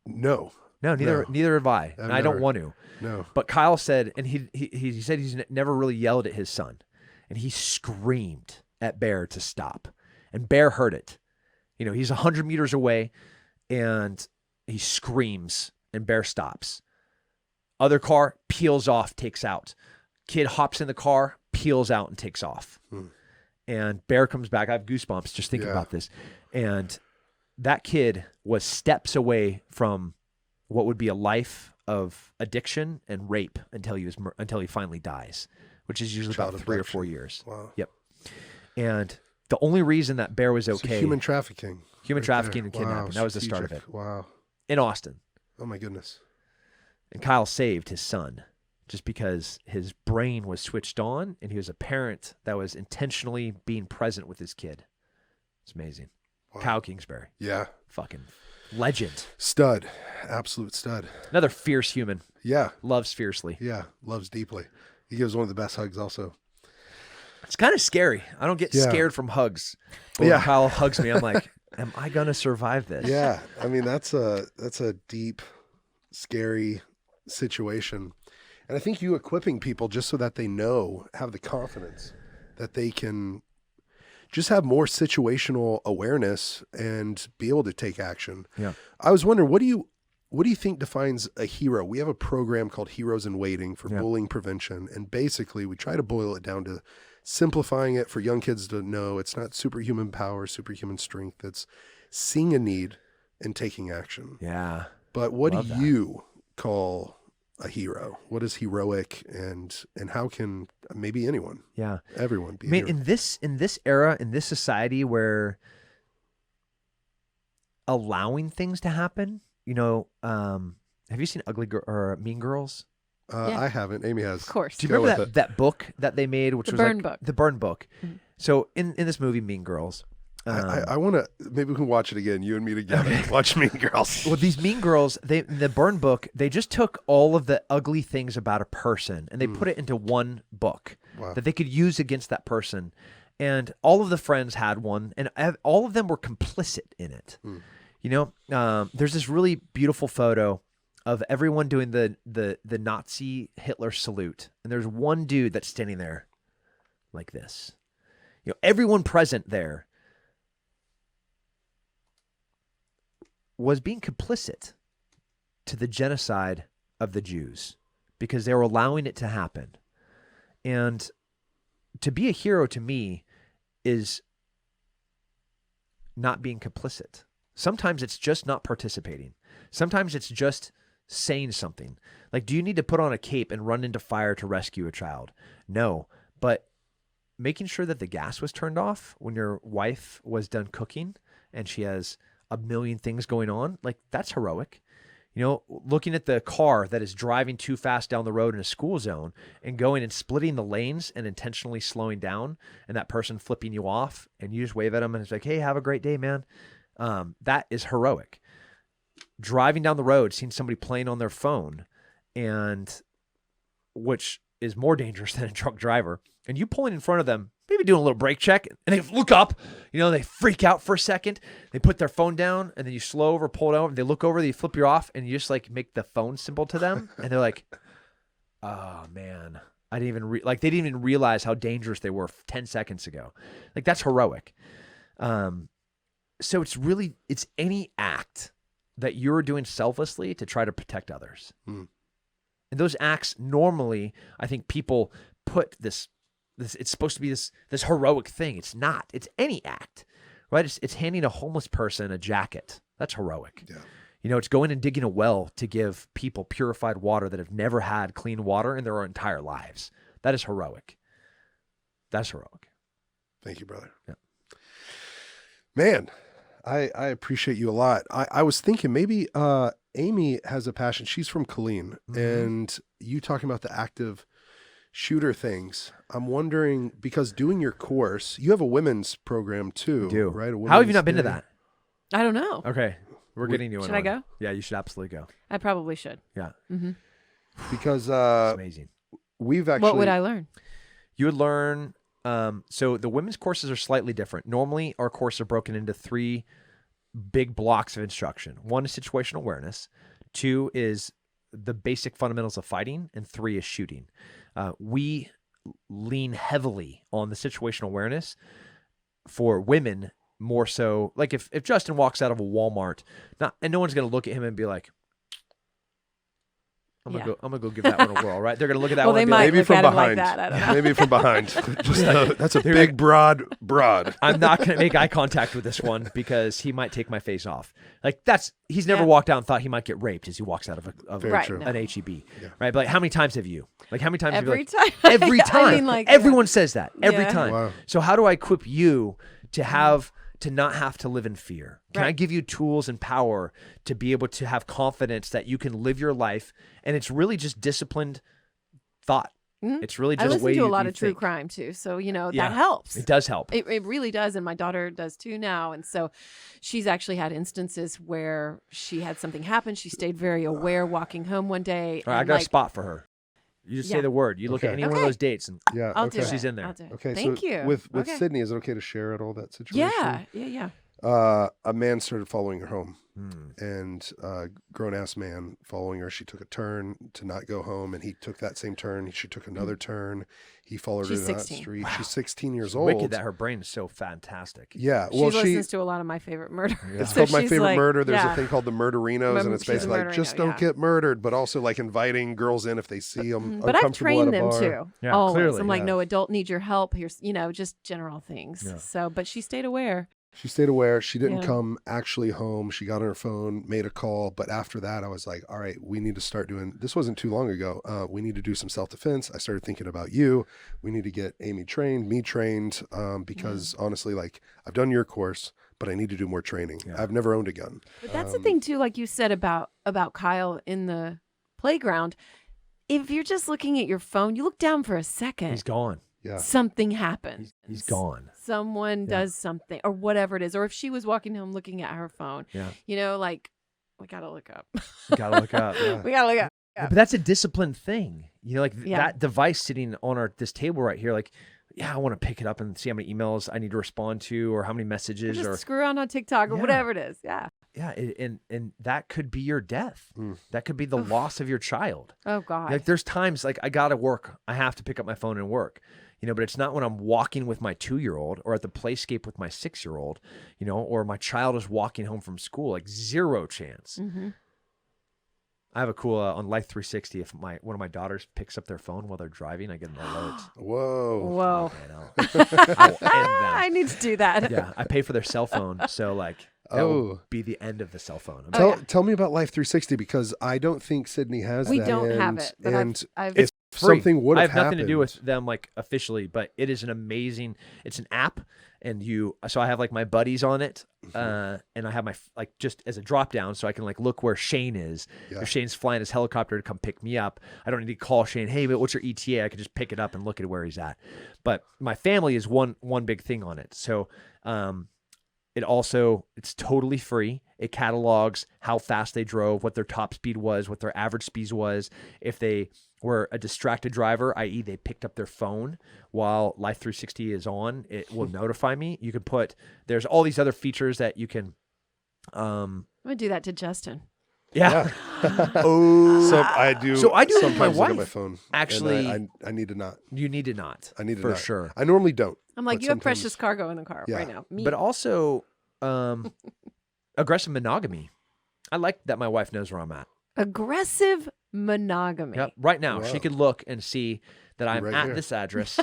No. No, neither have I. And I don't want to. No. But Kyle said, and he said he's never really yelled at his son. And he screamed at Bear to stop. And Bear heard it. You know, he's 100 meters away, and he screams, and Bear stops. Other car peels off, takes out. Kid hops in the car, peels out, and takes off. And Bear comes back. I have goosebumps just thinking about this. And that kid was steps away from what would be a life of addiction and rape until he finally dies, which is usually about 3 or 4 years. Wow. Yep. And the only reason that Bear was okay. So human trafficking. And kidnapping. Wow, that was the start of it. Wow. In Austin. Oh my goodness. And Kyle saved his son just because his brain was switched on and he was a parent that was intentionally being present with his kid. It's amazing. Wow. Kyle Kingsbury. Yeah. Fucking legend. Stud. Absolute stud. Another fierce human. Yeah. Loves fiercely. Yeah. Loves deeply. He gives one of the best hugs also. It's kind of scary. I don't get scared from hugs. But when Kyle hugs me, I'm like, am I going to survive this? Yeah. I mean, that's a deep, scary situation. And I think you equipping people just so that they have the confidence that they can just have more situational awareness and be able to take action. Yeah. I was wondering, what do you think defines a hero? We have a program called Heroes in Waiting for bullying prevention. And basically we try to boil it down to simplifying it for young kids to know it's not superhuman power, superhuman strength. It's seeing a need and taking action. Yeah. But what do you call a hero? What is heroic, and how can maybe anyone, everyone be a hero? In this era, in this society where allowing things to happen, have you seen Mean Girls? I haven't. Amy has. Of course. Do you remember that book that they made, which was the Burn Book? Mm-hmm. So in this movie, Mean Girls, I want to. Maybe we can watch it again. You and me together. Watch Mean Girls. Well, these Mean Girls, the Burn Book, they just took all of the ugly things about a person and they put it into one book that they could use against that person. And all of the friends had one, and all of them were complicit in it. There's this really beautiful photo of everyone doing the Nazi Hitler salute. And there's one dude that's standing there like this. Everyone present there was being complicit to the genocide of the Jews because they were allowing it to happen. And to be a hero to me is not being complicit. Sometimes it's just not participating. Sometimes it's just saying something. Like, do you need to put on a cape and run into fire to rescue a child? No, but making sure that the gas was turned off when your wife was done cooking and she has a million things going on, like, that's heroic. You know, looking at the car that is driving too fast down the road in a school zone and going and splitting the lanes and intentionally slowing down, and that person flipping you off and you just wave at them and it's like, hey, have a great day, man. That is heroic. Driving down the road, seeing somebody playing on their phone, and which is more dangerous than a drunk driver, and you pulling in front of them, maybe doing a little brake check, and they look up, you know, they freak out for a second, they put their phone down, and then you slow over, pull it over, they look over, they flip you off, and you just like make the phone symbol to them, and they're like, oh man, I didn't even they didn't even realize how dangerous they were 10 seconds ago. Like, that's heroic. So it's any act that you're doing selflessly to try to protect others. And those acts, normally, I think people put this it's supposed to be this heroic thing. It's not. It's any act, right? It's handing a homeless person a jacket. That's heroic. Yeah. You know, it's going and digging a well to give people purified water that have never had clean water in their entire lives. That is heroic. That's heroic. Thank you, brother. Yeah. Man, I appreciate you a lot. I was thinking maybe Amy has a passion. She's from Killeen, and you talking about the active shooter things. I'm wondering, because doing your course, you have a women's program too, I do. right? How have you not been to that? I don't know. Okay. We're getting you one. Should I go? Yeah, you should absolutely go. I probably should. Yeah. Because it's amazing. We've actually... What would I learn? You would learn... so the women's courses are slightly different. Normally, our courses are broken into 3 big blocks of instruction. 1 is situational awareness. 2 is the basic fundamentals of fighting. And 3 is shooting. We lean heavily on the situational awareness for women, more so. Like if Justin walks out of a Walmart, and no one's going to look at him and be like, I'm gonna go give that one a whirl, right? They're gonna look at that one. They and be might like, maybe look from at him behind. like that. I don't know. Maybe from behind. That's a big, broad. I'm not gonna make eye contact with this one because he might take my face off. Like he's never walked out and thought he might get raped as he walks out of an HEB, right? But like, how many times have you? Like, how many times? Every have you like, time. Every time. I mean, like, everyone says that every Yeah. time. Wow. So how do I equip you to not have to live in fear? Can I give you tools and power to be able to have confidence that you can live your life? And it's really just disciplined thought. It's really just I listen way to a you lot of true think. crime too, so that Yeah. helps. It does help. It really does, and my daughter does too now. And so, she's actually had instances where she had something happen. She stayed very aware walking home one day. All right, I got a spot for her. You just say the word. You look at any one of those dates, and I'll do it. she's in there. I'll do it. Okay, Thank so you. With Sydney, is it okay to share at all that situation? Yeah. A man started following her home, and a grown-ass man following her. She took a turn to not go home, and he took that same turn. She took another turn. He followed her She's to that 16. street. Wow. She's 16 years old. Wicked that her brain is so fantastic. Yeah, She well, listens to a lot of My Favorite Murder. It's So called My she's Favorite like, Murder. There's yeah. a thing called the Murderinos, and it's She's a basically like, Murderino, just don't get murdered, but also like inviting girls in if they see them But I've uncomfortable at a trained them bar. too. Yeah, always. clearly, I'm like, yeah. no adult needs your help. Here's, just general things. Yeah. So, but she stayed aware. She stayed aware. She didn't Yeah. come actually home. She got on her phone, made a call. But after that, I was like, all right, we need to start doing, this wasn't too long ago. We need to do some self-defense. I started thinking about you. We need to get Amy trained, me trained, because honestly, like, I've done your course, but I need to do more training. Yeah. I've never owned a gun. But that's the thing too, like you said about Kyle in the playground. If you're just looking at your phone, you look down for a second. He's gone. Yeah. Something happens. He's gone. Someone does something or whatever it is. Or if she was walking home looking at her phone, like, we got to look up. You gotta look up. Yeah. We got to look up. But that's a disciplined thing. Like Yeah. that device sitting on this table right here, like, I want to pick it up and see how many emails I need to respond to or how many Or messages just screw around on TikTok or whatever it is. Yeah. Yeah, and that could be your death. That could be the loss of your child. Oh God. Like there's times like I gotta work. I have to pick up my phone and work. but it's not when I'm walking with my 2-year-old or at the playscape with my 6-year-old, or my child is walking home from school, like zero chance. Mm-hmm. I have a cool on Life 360. If one of my daughters picks up their phone while they're driving, I get an alert. Whoa. I need to do that. Yeah, I pay for their cell phone, so like that will be the end of the cell phone. Tell me about Life 360 because I don't think Sydney has we that. We don't have it. But I've if something would have I have nothing to do with them like officially, but it is it's an app, and so I have like my buddies on it, and I have my like just as a drop down, so I can like look where Shane is. Yeah. If Shane's flying his helicopter to come pick me up, I don't need to call Shane. Hey, but what's your ETA? I can just pick it up and look at where he's at. But my family is one big thing on it. So it's totally free. It catalogs how fast they drove, what their top speed was, what their average speed was. If they were a distracted driver, i.e. they picked up their phone while Life 360 is on, it will notify me. You can there's all these other features that you can. I'm going to do that to Justin. Yeah. So I do. So I do it with sometimes my look at wife. my phone. Actually, I need to not. You need to not. I need to for not. sure. I normally don't. I'm like, but you have sometimes- precious cargo in the car right now. But also, aggressive monogamy. I like that my wife knows where I'm at. Aggressive monogamy. Yep. Right now, Wow. she could look and see that I'm Right at here. this address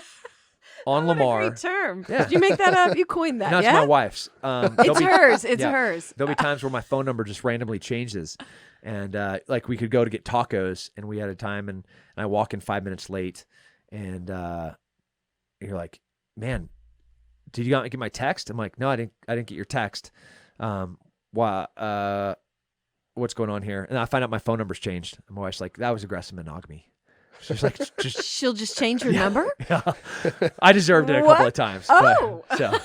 on What a Lamar. great term. Yeah. Did you make that up? You coined that, No, it's yeah? my wife's. It's hers. It's yeah. hers. There'll be times where my phone number just randomly changes. And like we could go to get tacos and we had a time and I walk in 5 minutes late and you're like, man, did you not get my text? I'm like, no, I didn't get your text. What's going on here? And I find out my phone number's changed. And my wife's like, that was aggressive monogamy. She's like, She'll just change your number? Yeah. I deserved it a couple of times. Oh. But, so,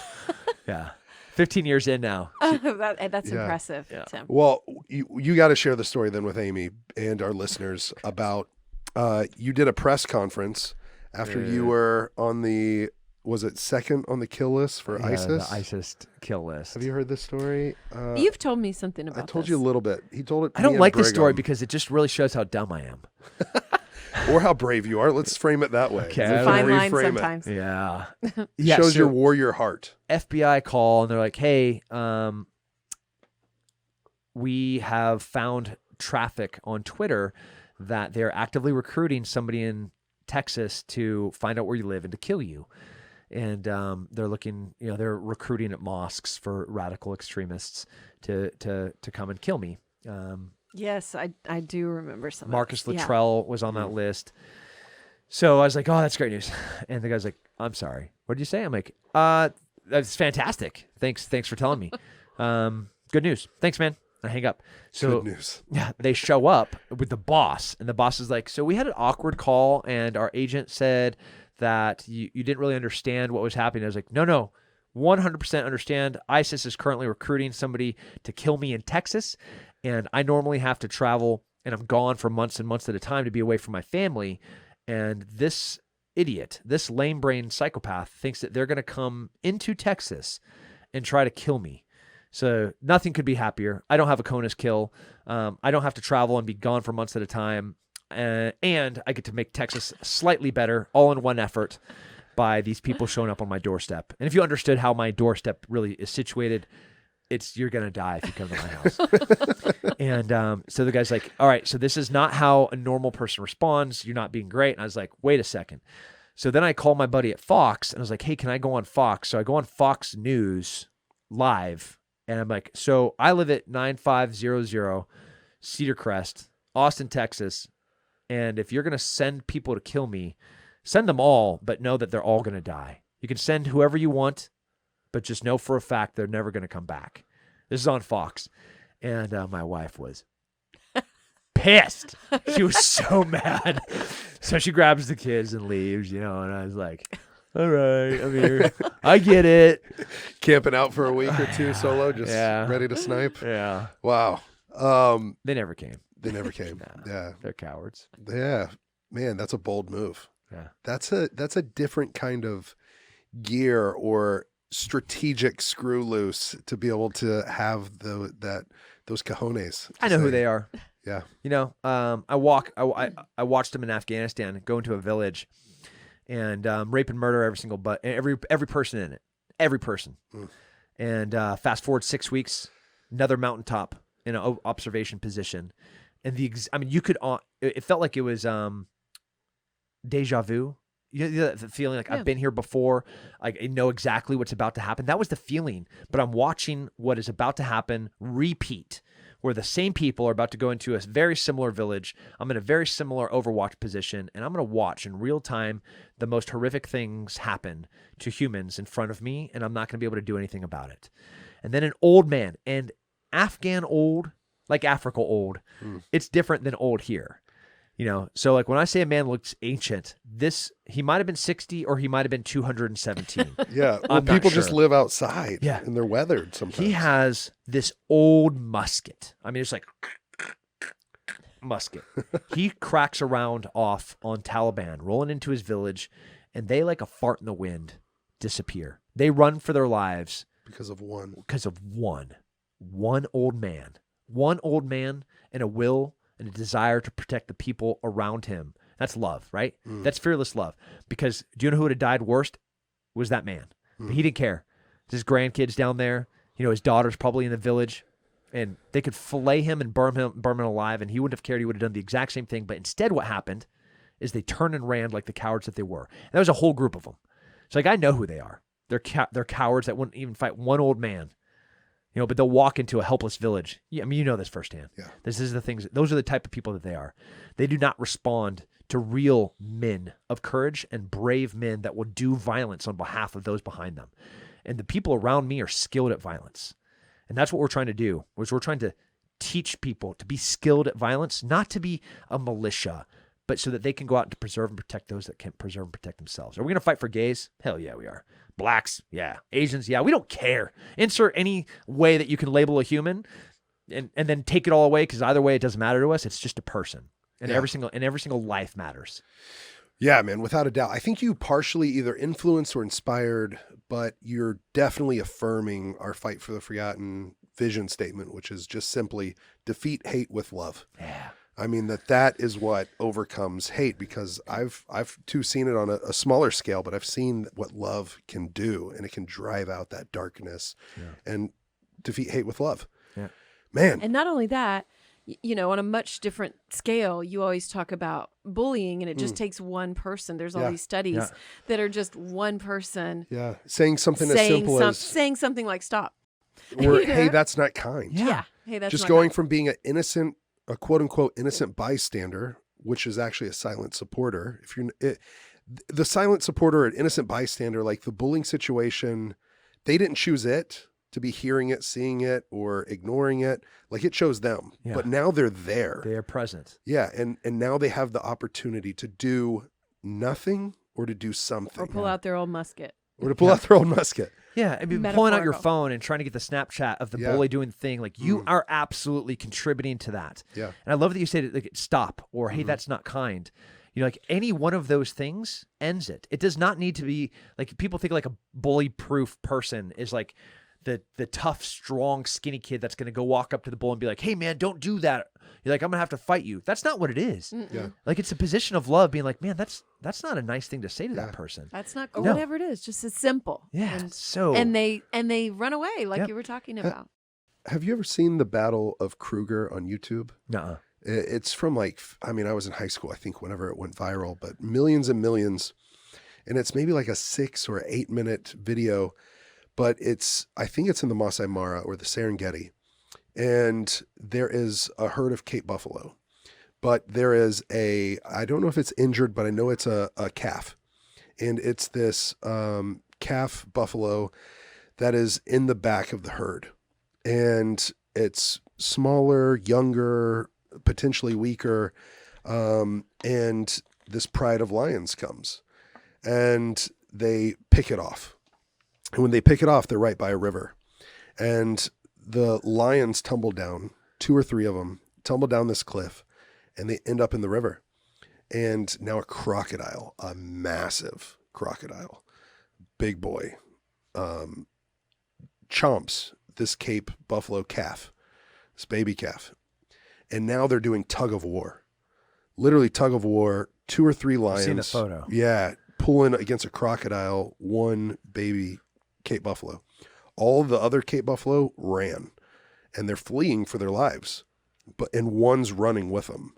yeah. 15 years in now. That's Yeah. impressive, Yeah. Tim. Well, you got to share the story then with Amy and our listeners about you did a press conference after you were on was it second on the kill list for ISIS? The ISIS kill list. Have you heard this story? You've told me something about I told this. you a little bit. He told it. I don't me and like this story Brigham. because it just really shows how dumb I am. or how brave you are. Let's frame it that way. Okay. It's a I fine don't line reframe it. sometimes. Yeah. Shows so your warrior heart. FBI call and they're like, hey, we have found traffic on Twitter that they're actively recruiting somebody in Texas to find out where you live and to kill you. And they're looking, they're recruiting at mosques for radical extremists to come and kill me. Yes, I do remember some. Marcus Yeah. Luttrell was on that list. So I was like, oh, that's great news. And the guy's like, I'm sorry. What did you say? I'm like, that's fantastic. Thanks for telling me. Good news. Thanks, man. I hang up. So Good news. yeah, they show up with the boss, and the boss is like, so we had an awkward call, and our agent said that you didn't really understand what was happening. I was like, no, 100% understand. ISIS is currently recruiting somebody to kill me in Texas, and I normally have to travel, and I'm gone for months and months at a time to be away from my family, and this idiot, this lame-brained psychopath thinks that they're going to come into Texas and try to kill me. So nothing could be happier. I don't have a CONUS kill. I don't have to travel and be gone for months at a time. And I get to make Texas slightly better all in one effort by these people showing up on my doorstep. And if you understood how my doorstep really is situated, you're going to die if you come to my house. And so the guy's like, all right, so this is not how a normal person responds. You're not being great. And I was like, wait a second. So then I called my buddy at Fox and I was like, hey, can I go on Fox? So I go on Fox News live. And I'm like, so I live at 9500 Cedar Crest, Austin, Texas. And if you're going to send people to kill me, send them all, but know that they're all going to die. You can send whoever you want, but just know for a fact they're never going to come back. This is on Fox. And my wife was pissed. She was so mad. So she grabs the kids and leaves, and I was like, all right, I'm here. I get it. Camping out for a week or two solo, just Yeah. ready to snipe. Yeah. Wow. They never came. They never came. No. Yeah. They're cowards. Yeah. Man, that's a bold move. Yeah. That's a different kind of gear or strategic screw loose to be able to have those cojones. I know who they are. Yeah. I watched them in Afghanistan go into a village and rape and murder every person in it, every person. And fast forward 6 weeks, another mountaintop in an observation position, and you could it felt like it was deja vu. You know, the feeling like I've been here before. I know exactly what's about to happen. That was the feeling. But I'm watching what is about to happen repeat, where the same people are about to go into a very similar village. I'm in a very similar Overwatch position, and I'm going to watch in real time the most horrific things happen to humans in front of me, and I'm not going to be able to do anything about it. And then an old man, and Afghan old, like Africa old, it's different than old here. You know, so like when I say a man looks ancient, he might have been 60 or he might have been 217. Yeah. Well, people just live outside and they're weathered sometimes. He has this old musket. I mean, it's like musket. He cracks around off on Taliban, rolling into his village, and they, like a fart in the wind, disappear. They run for their lives. Because of one. One old man. One old man and a will and a desire to protect the people around him. That's love, right? That's fearless love. Because do you know who would have died worst? Was that man. But he didn't care. His grandkids down there, you know, his daughter's probably in the village, and they could fillet him and burn him alive, and he wouldn't have cared. He would have done the exact same thing. But instead what happened is they turned and ran like the cowards that they were. And that was a whole group of them. So like I know who they are. They're cowards that wouldn't even fight one old man. You know, but they'll walk into a helpless village. Yeah, I mean, you know this firsthand. Yeah. Those are the type of people that they are. They do not respond to real men of courage and brave men that will do violence on behalf of those behind them. And the people around me are skilled at violence. And that's what we're trying to do, which we're trying to teach people to be skilled at violence, not to be a militia, but so that they can go out and preserve and protect those that can't preserve and protect themselves. Are we going to fight for gays? Hell yeah, we are. Blacks, yeah. Asians, yeah. We don't care. Insert any way that you can label a human and then take it all away, because either way it doesn't matter to us. It's just a person. And every single life matters. Yeah, man, without a doubt. I think you partially either influenced or inspired, but you're definitely affirming our Fight for the Forgotten vision statement, which is just simply defeat hate with love. Yeah. I mean, that is what overcomes hate, because I've too seen it on a smaller scale, but I've seen what love can do, and it can drive out that darkness and defeat hate with love. Yeah. Man. And not only that, you know, on a much different scale, you always talk about bullying, and it just takes one person. There's all these studies that are just one person. Yeah. Saying something as simple as saying something like stop. Or, hey, that's not kind. Yeah. Hey, that's just not going kind. from being a quote unquote innocent bystander, which is actually a silent supporter. The silent supporter, an innocent bystander, like the bullying situation, they didn't choose it to be hearing it, seeing it, or ignoring it. Like it chose them, but now they're there. They are present. Yeah. And now they have the opportunity to do nothing or to do something. Or pull out their old musket. Yeah, I mean, pulling out your phone and trying to get the Snapchat of the bully doing the thing, like you are absolutely contributing to that. Yeah. And I love that you said like stop or hey, that's not kind. You know, like any one of those things ends it. It does not need to be like people think like a bully-proof person is like the tough, strong, skinny kid that's going to go walk up to the bull and be like, hey man, don't do that. You're like, I'm going to have to fight you. That's not what it is. Yeah. Like it's a position of love being like, man, that's not a nice thing to say to that person. That's not whatever it is. Just as simple. Yeah. And they run away like you were talking about. Have you ever seen the Battle of Kruger on YouTube? Nuh-uh. It's from I was in high school, I think, whenever it went viral, but millions and millions. And it's maybe like a 6 or 8 minute video, but I think it's in the Masai Mara or the Serengeti. And there is a herd of Cape buffalo, but there is I don't know if it's injured, but I know it's a calf. And it's this calf buffalo that is in the back of the herd. And it's smaller, younger, potentially weaker. And this pride of lions comes and they pick it off. And when they pick it off, they're right by a river. And the lions tumble down, 2 or 3 of them tumble down this cliff, and they end up in the river. And now a crocodile, a massive crocodile, big boy, chomps this Cape buffalo calf, this baby calf. And now they're doing tug of war, literally tug of war, 2 or 3 lions. I've seen a photo. Yeah. pulling against a crocodile, one baby Cape buffalo. All the other Cape buffalo ran, and they're fleeing for their lives, and one's running with them.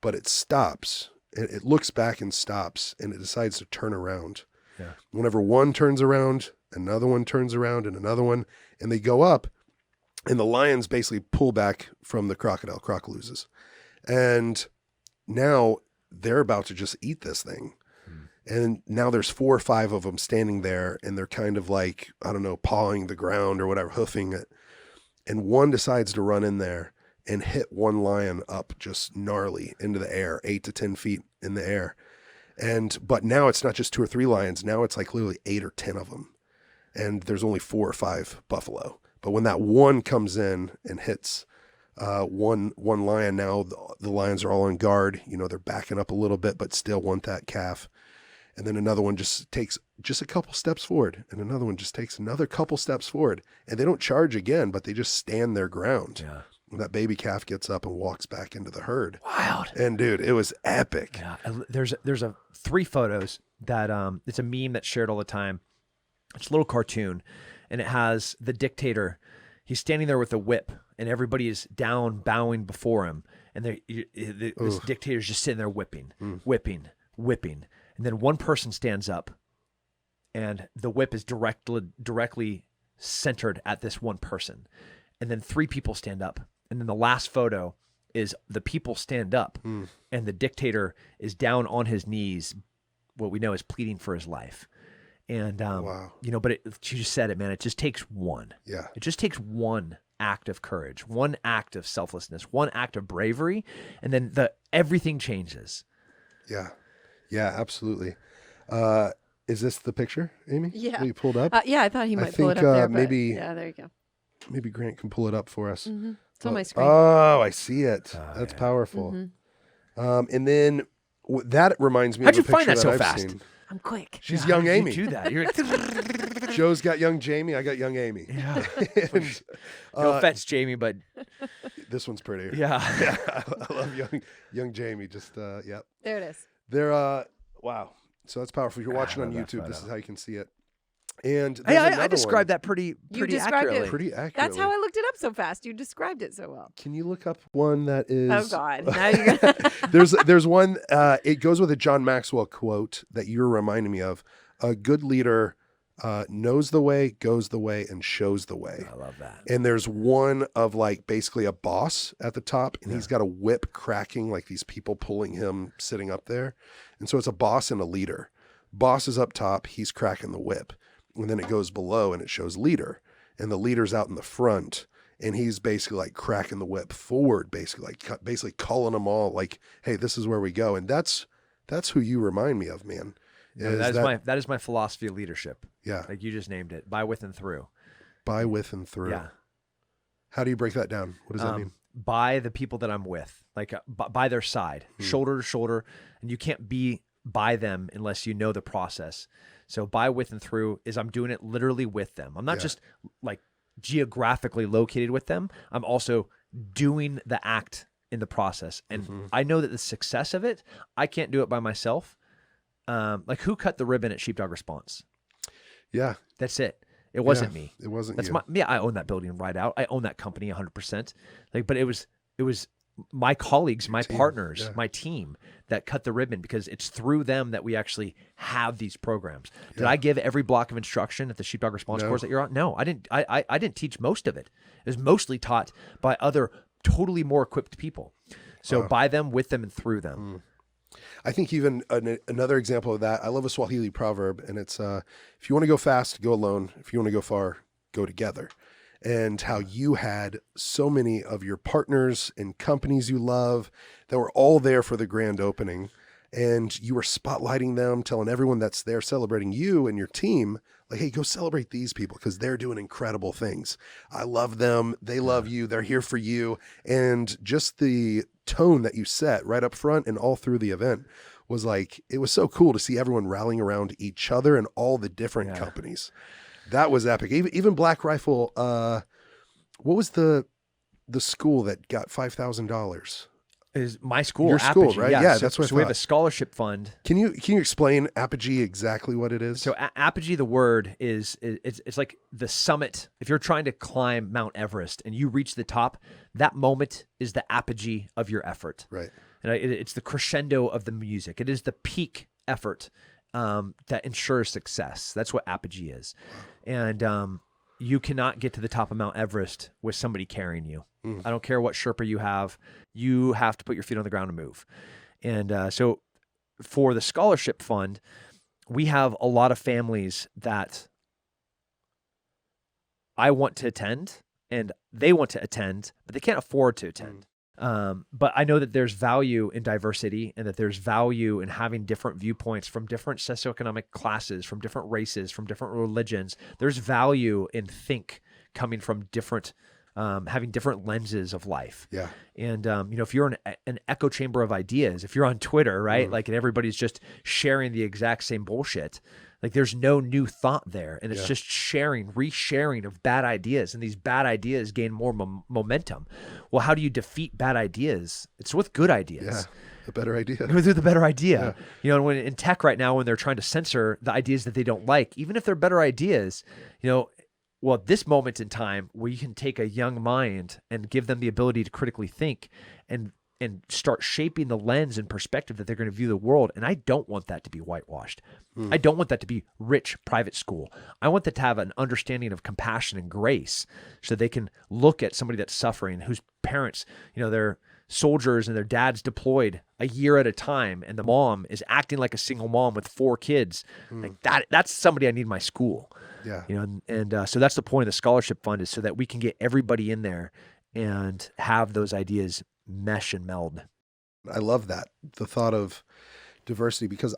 But it stops, and it looks back and stops, and it decides to turn around. Yeah. Whenever one turns around, another one turns around, and another one, and they go up, and the lions basically pull back from the crocodile. Croc loses. And now they're about to just eat this thing. And now there's 4 or 5 of them standing there, and they're kind of like, I don't know, pawing the ground or whatever, hoofing it. And one decides to run in there and hit one lion up just gnarly into the air, 8 to 10 feet in the air. But now it's not just 2 or 3 lions. Now it's like literally 8 or 10 of them. And there's only 4 or 5 buffalo. But when that one comes in and hits one lion, now the lions are all on guard. You know, they're backing up a little bit, but still want that calf. And then another one just takes just a couple steps forward, and another one just takes another couple steps forward. And they don't charge again, but they just stand their ground. Yeah. And that baby calf gets up and walks back into the herd. Wild. And dude, it was epic. Yeah. There's 3 photos that it's a meme that's shared all the time. It's a little cartoon, and it has the dictator. He's standing there with a whip, and everybody is down bowing before him. And this dictator's just sitting there whipping. And then one person stands up, and the whip is directly centered at this one person. And then 3 people stand up. And then the last photo is the people stand up, and the dictator is down on his knees, what we know is pleading for his life. And, Wow. you know, but you just said it, man, it just takes one. Yeah. It just takes one act of courage, one act of selflessness, one act of bravery, and then everything changes. Yeah. Yeah, absolutely. Is this the picture, Amy? Yeah. That you pulled up? Yeah, I thought he might pull it think, up there. But maybe- yeah, there you go. Maybe Grant can pull it up for us. Mm-hmm. It's on my screen. Oh, I see it. Oh, That's yeah. powerful. Mhm. And then that reminds me How'd of a you find picture that so I've fast? seen. I'm quick. She's Yeah, young how did Amy. you do that? You're Joe's got young Jamie. I got young Amy. yeah. And, No offense, Jamie, but this one's prettier. yeah. Yeah, I love young Jamie. Just yeah. There it is. They're wow. So that's powerful. If you're watching I on love that YouTube, this photo. is how you can see it. And Hey, there's I another described one. that pretty described it. accurately. Pretty accurately. That's how I looked it up so fast. You described it so well. Can you look up one that is? Oh God! Now you're gonna. There's one. It goes with a John Maxwell quote that you're reminding me of. A good leader knows the way, goes the way, and shows the way. I love that. And there's one of like basically a boss at the top, and he's got a whip cracking, like these people pulling him sitting up there. And so it's a boss and a leader. Boss is up top, he's cracking the whip. And then it goes below and it shows leader. And the leader's out in the front, and he's basically like cracking the whip forward, basically calling them all like, hey, this is where we go. And that's who you remind me of, man. No, that is my philosophy of leadership. Yeah. Like you just named it, by, with, and through. By, with, and through. Yeah. How do you break that down? What does that mean? By the people that I'm with, like by their side, shoulder to shoulder, and you can't be by them unless you know the process. So by, with, and through is I'm doing it literally with them. I'm not just like geographically located with them. I'm also doing the act in the process. And I know that the success of it, I can't do it by myself. Like who cut the ribbon at Sheepdog Response? Yeah. That's it. It wasn't me. It wasn't That's you. I own that building right out. I own that company 100%. Like, but it was my colleagues, my partners, my team that cut the ribbon, because it's through them that we actually have these programs. Did I give every block of instruction at the Sheepdog Response course that you're on? No, I didn't. I didn't teach most of it. It was mostly taught by other totally more equipped people. So by them, with them, and through them. I think even another example of that, I love a Swahili proverb, and it's, if you want to go fast, go alone. If you want to go far, go together. And how you had so many of your partners and companies you love that were all there for the grand opening, and you were spotlighting them, telling everyone that's there celebrating you and your team, like, hey, go celebrate these people because they're doing incredible things. I love them. They love you. They're here for you. And just the tone that you set right up front and all through the event was like, it was so cool to see everyone rallying around each other and all the different companies. That was epic. Even Black Rifle, what was the school that got $5,000? Is my school, Your school, Apogee, right? Yeah, Yeah, so, that's what I so we have a thought. scholarship fund. Can you explain Apogee exactly what it is? So Apogee, the word is it's like the summit. If you're trying to climb Mount Everest and you reach the top, that moment is the apogee of your effort. Right. And it's the crescendo of the music. It is the peak effort that ensures success. That's what apogee is. And you cannot get to the top of Mount Everest with somebody carrying you. I don't care what Sherpa you have. You have to put your feet on the ground and move. And so for the scholarship fund, we have a lot of families that I want to attend and they want to attend, but they can't afford to attend. But I know that there's value in diversity and that there's value in having different viewpoints from different socioeconomic classes, from different races, from different religions. There's value in coming from different, having different lenses of life. Yeah. And, if you're an echo chamber of ideas, if you're on Twitter, right? Like, and everybody's just sharing the exact same bullshit, like there's no new thought there. And it's just resharing of bad ideas. And these bad ideas gain more momentum. Well, how do you defeat bad ideas? It's with good ideas. Yeah. A better idea. With the better idea. And when in tech right now, when they're trying to censor the ideas that they don't like, even if they're better ideas, well, at this moment in time where you can take a young mind and give them the ability to critically think and start shaping the lens and perspective that they're going to view the world. And I don't want that to be whitewashed. I don't want that to be rich private school. I want that to have an understanding of compassion and grace so they can look at somebody that's suffering, whose parents, they're soldiers and their dad's deployed a year at a time. And the mom is acting like a single mom with 4 kids. Like that's somebody I need in my school. Yeah. So that's the point of the scholarship fund, is so that we can get everybody in there and have those ideas mesh and meld. I love that. The thought of diversity, because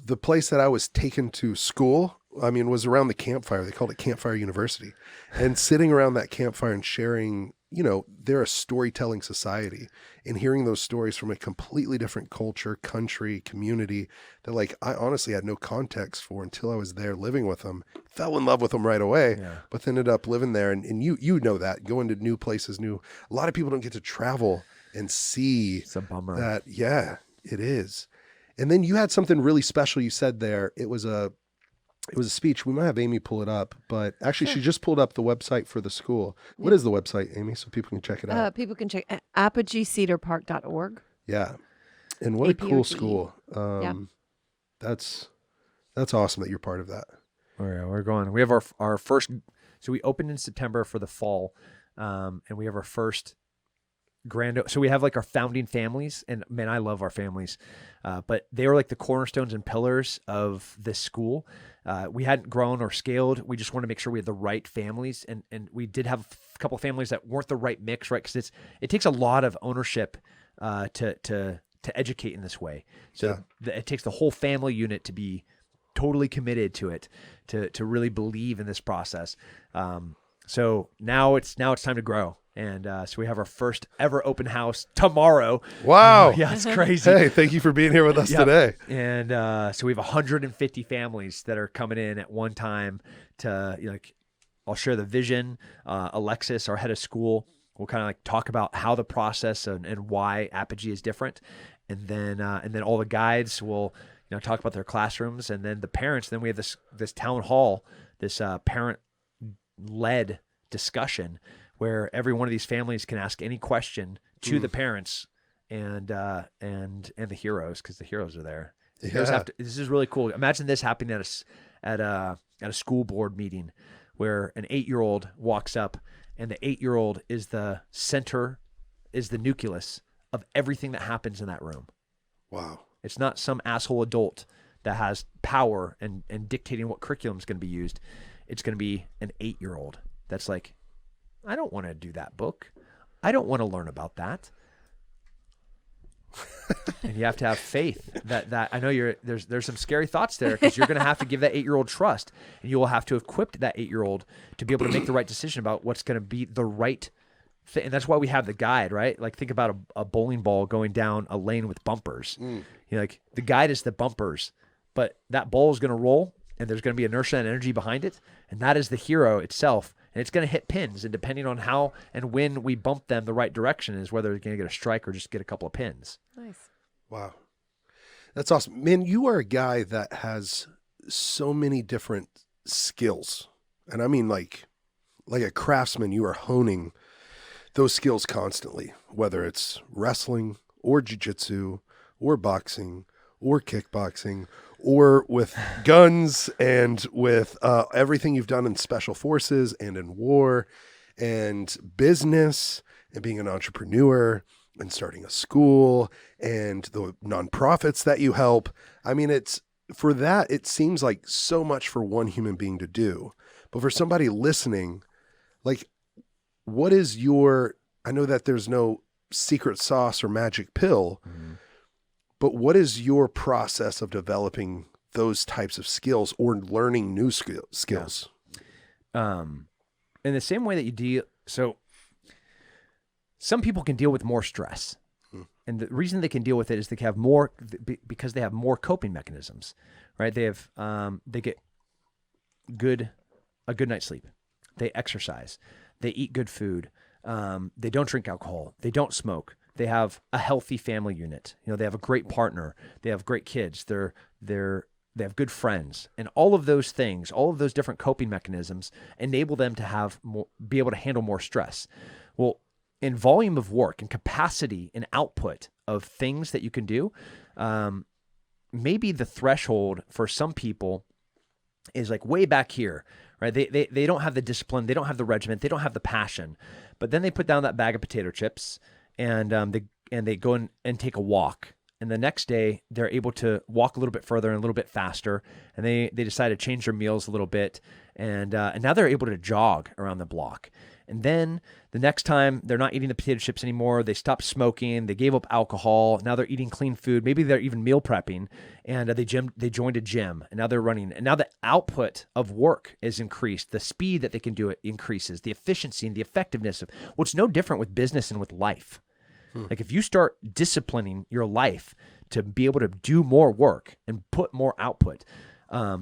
the place that I was taken to school, was around the campfire. They called it Campfire University. And sitting around that campfire and sharing, they're a storytelling society, and hearing those stories from a completely different culture, country, community that I honestly had no context for until I was there living with them. Fell in love with them right away, but then ended up living there. And you know that, going to new places, a lot of people don't get to travel and see. It's a bummer. That. Yeah, it is. And then you had something really special you said there. It was a speech. We might have Amy pull it up, but actually she just pulled up the website for the school. What is the website, Amy, so people can check it out? People can check apogeecedarpark.org. Yeah. And what a cool school. That's awesome that you're part of that. We're going. We have our first, so we opened in September for the fall, and we have our first so we have our founding families, and man, I love our families, but they were the cornerstones and pillars of this school. We hadn't grown or scaled. We just want to make sure we had the right families, and we did have a couple of families that weren't the right mix, right? Because it takes a lot of ownership to educate in this way. So it takes the whole family unit to be totally committed to it, to really believe in this process. So now it's time to grow. And so we have our first ever open house tomorrow. Wow. Yeah, it's crazy. Hey, thank you for being here with us today. And so we have 150 families that are coming in at one time to, I'll share the vision. Alexis, our head of school, will kind of talk about how the process and why Apogee is different. And then all the guides will, talk about their classrooms, and then the parents. Then we have this town hall, this parent-led discussion where every one of these families can ask any question to the parents and the heroes, because the heroes are there. Yeah. This is really cool. Imagine this happening at a school board meeting where an 8-year-old walks up, and the 8-year-old is the center, is the nucleus of everything that happens in that room. Wow. It's not some asshole adult that has power and dictating what curriculum is going to be used. It's going to be an 8-year-old that's like, I don't want to do that book. I don't want to learn about that. And you have to have faith that I know there's some scary thoughts there, because you're going to have to give that 8-year-old trust, and you will have to equip that 8-year-old to be able to make the right decision about what's going to be the right thing. And that's why we have the guide, right? Think about a bowling ball going down a lane with bumpers. The guide is the bumpers, but that ball is going to roll, and there's going to be inertia and energy behind it. And that is the hero itself. and it's going to hit pins. And depending on how and when we bump them the right direction is whether they're going to get a strike or just get a couple of pins. Nice. Wow. That's awesome. Man, you are a guy that has so many different skills. And I mean like a craftsman, you are honing those skills constantly, whether it's wrestling or jiu-jitsu or boxing or kickboxing or with guns and with everything you've done in special forces and in war and business and being an entrepreneur and starting a school and the nonprofits that you help. I mean, it seems like so much for one human being to do. But for somebody listening, like, what is I know that there's no secret sauce or magic pill, but what is your process of developing those types of skills or learning new skills? In the same way that you deal, so some people can deal with more stress. And the reason they can deal with it is they have more, because they have more coping mechanisms, right? They have, they get a good night's sleep. They exercise. They eat good food. They don't drink alcohol. They don't smoke. They have a healthy family unit. They have a great partner. They have great kids. They have good friends, and all of those things, all of those different coping mechanisms enable them to be able to handle more stress. Well, in volume of work and capacity and output of things that you can do, maybe the threshold for some people is like way back here, right? They don't have the discipline, they don't have the regiment, they don't have the passion, but then they put down that bag of potato chips and they go and take a walk. And the next day they're able to walk a little bit further and a little bit faster. And they decide to change their meals a little bit. And now they're able to jog around the block. And then the next time they're not eating the potato chips anymore. They stopped smoking. They gave up alcohol. Now they're eating clean food. Maybe they're even meal prepping. And they joined a gym. And now they're running. And now the output of work is increased. The speed that they can do it increases. The efficiency and the effectiveness of what's no different with business and with life. Like if you start disciplining your life to be able to do more work and put more output,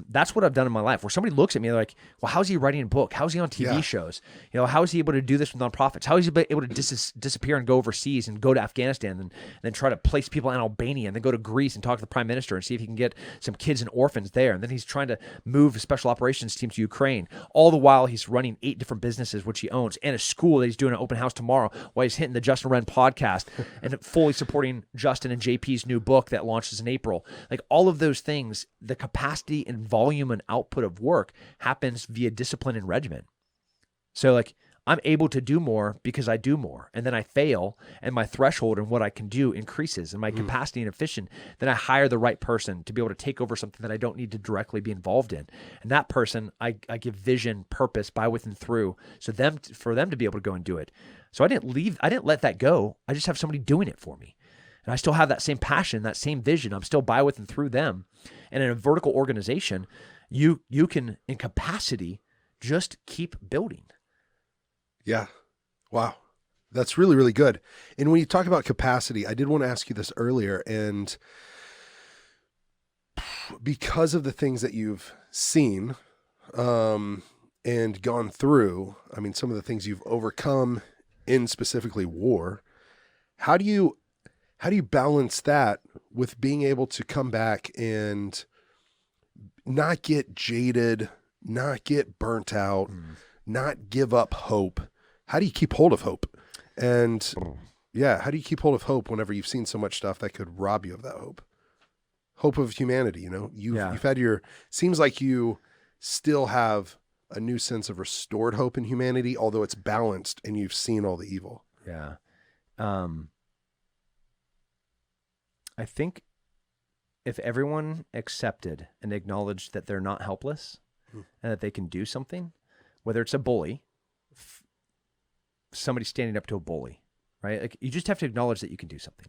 that's what I've done in my life. Where somebody looks at me, they're like, "Well, how's he writing a book? How's he on TV shows? How is he able to do this with nonprofits? How is he able to disappear and go overseas and go to Afghanistan and then try to place people in Albania and then go to Greece and talk to the prime minister and see if he can get some kids and orphans there? And then he's trying to move a special operations team to Ukraine. All the while he's running 8 different businesses which he owns and a school that he's doing an open house tomorrow while he's hitting the Justin Wren podcast and fully supporting Justin and JP's new book that launches in April. Like all of those things, the capacity and volume and output of work happens via discipline and regimen. So like I'm able to do more because I do more, and then I fail and my threshold and what I can do increases and my capacity and efficient. Then I hire the right person to be able to take over something that I don't need to directly be involved in. And that person, I give vision, purpose, by, with, and through, so for them to be able to go and do it. So I didn't let that go. I just have somebody doing it for me. And I still have that same passion, that same vision. I'm still by, with, and through them. And in a vertical organization, you can, in capacity, just keep building. Yeah. Wow. That's really, really good. And when you talk about capacity, I did want to ask you this earlier. And because of the things that you've seen and gone through, I mean, some of the things you've overcome in specifically war, how do you balance that with being able to come back and not get jaded, not get burnt out, not give up hope? How do you keep hold of hope? And how do you keep hold of hope whenever you've seen so much stuff that could rob you of that hope? Hope of humanity, you've had seems like you still have a new sense of restored hope in humanity, although it's balanced and you've seen all the evil. Yeah. I think if everyone accepted and acknowledged that they're not helpless and that they can do something, whether it's a bully, somebody standing up to a bully, right? Like you just have to acknowledge that you can do something,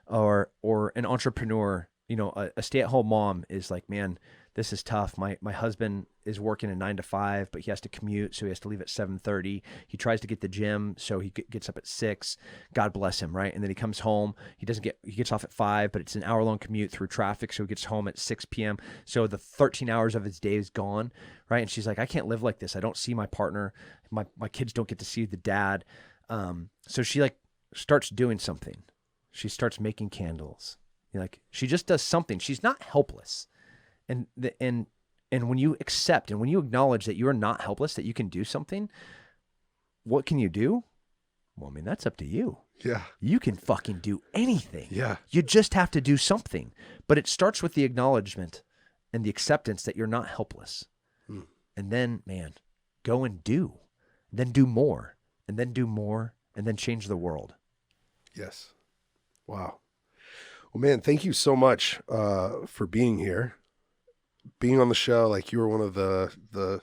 or an entrepreneur, a stay-at-home mom is like, man, this is tough. My husband is working a 9 to 5, but he has to commute, so he has to leave at 7:30. He tries to get the gym, so he gets up at 6. God bless him, right? And then he comes home. He gets off at 5, but it's an hour-long commute through traffic, so he gets home at 6 p.m. So the 13 hours of his day is gone, right? And she's like, I can't live like this. I don't see my partner. My kids don't get to see the dad. So she like starts doing something. She starts making candles. She just does something. She's not helpless. And when you accept and when you acknowledge that you are not helpless, that you can do something, what can you do? Well, I mean, that's up to you. Yeah. You can fucking do anything. Yeah. You just have to do something. But it starts with the acknowledgement and the acceptance that you're not helpless. And then, man, go and do. Then do more. And then do more. And then change the world. Yes. Wow. Well, man, thank you so much for being here. Being on the show, like you were one of the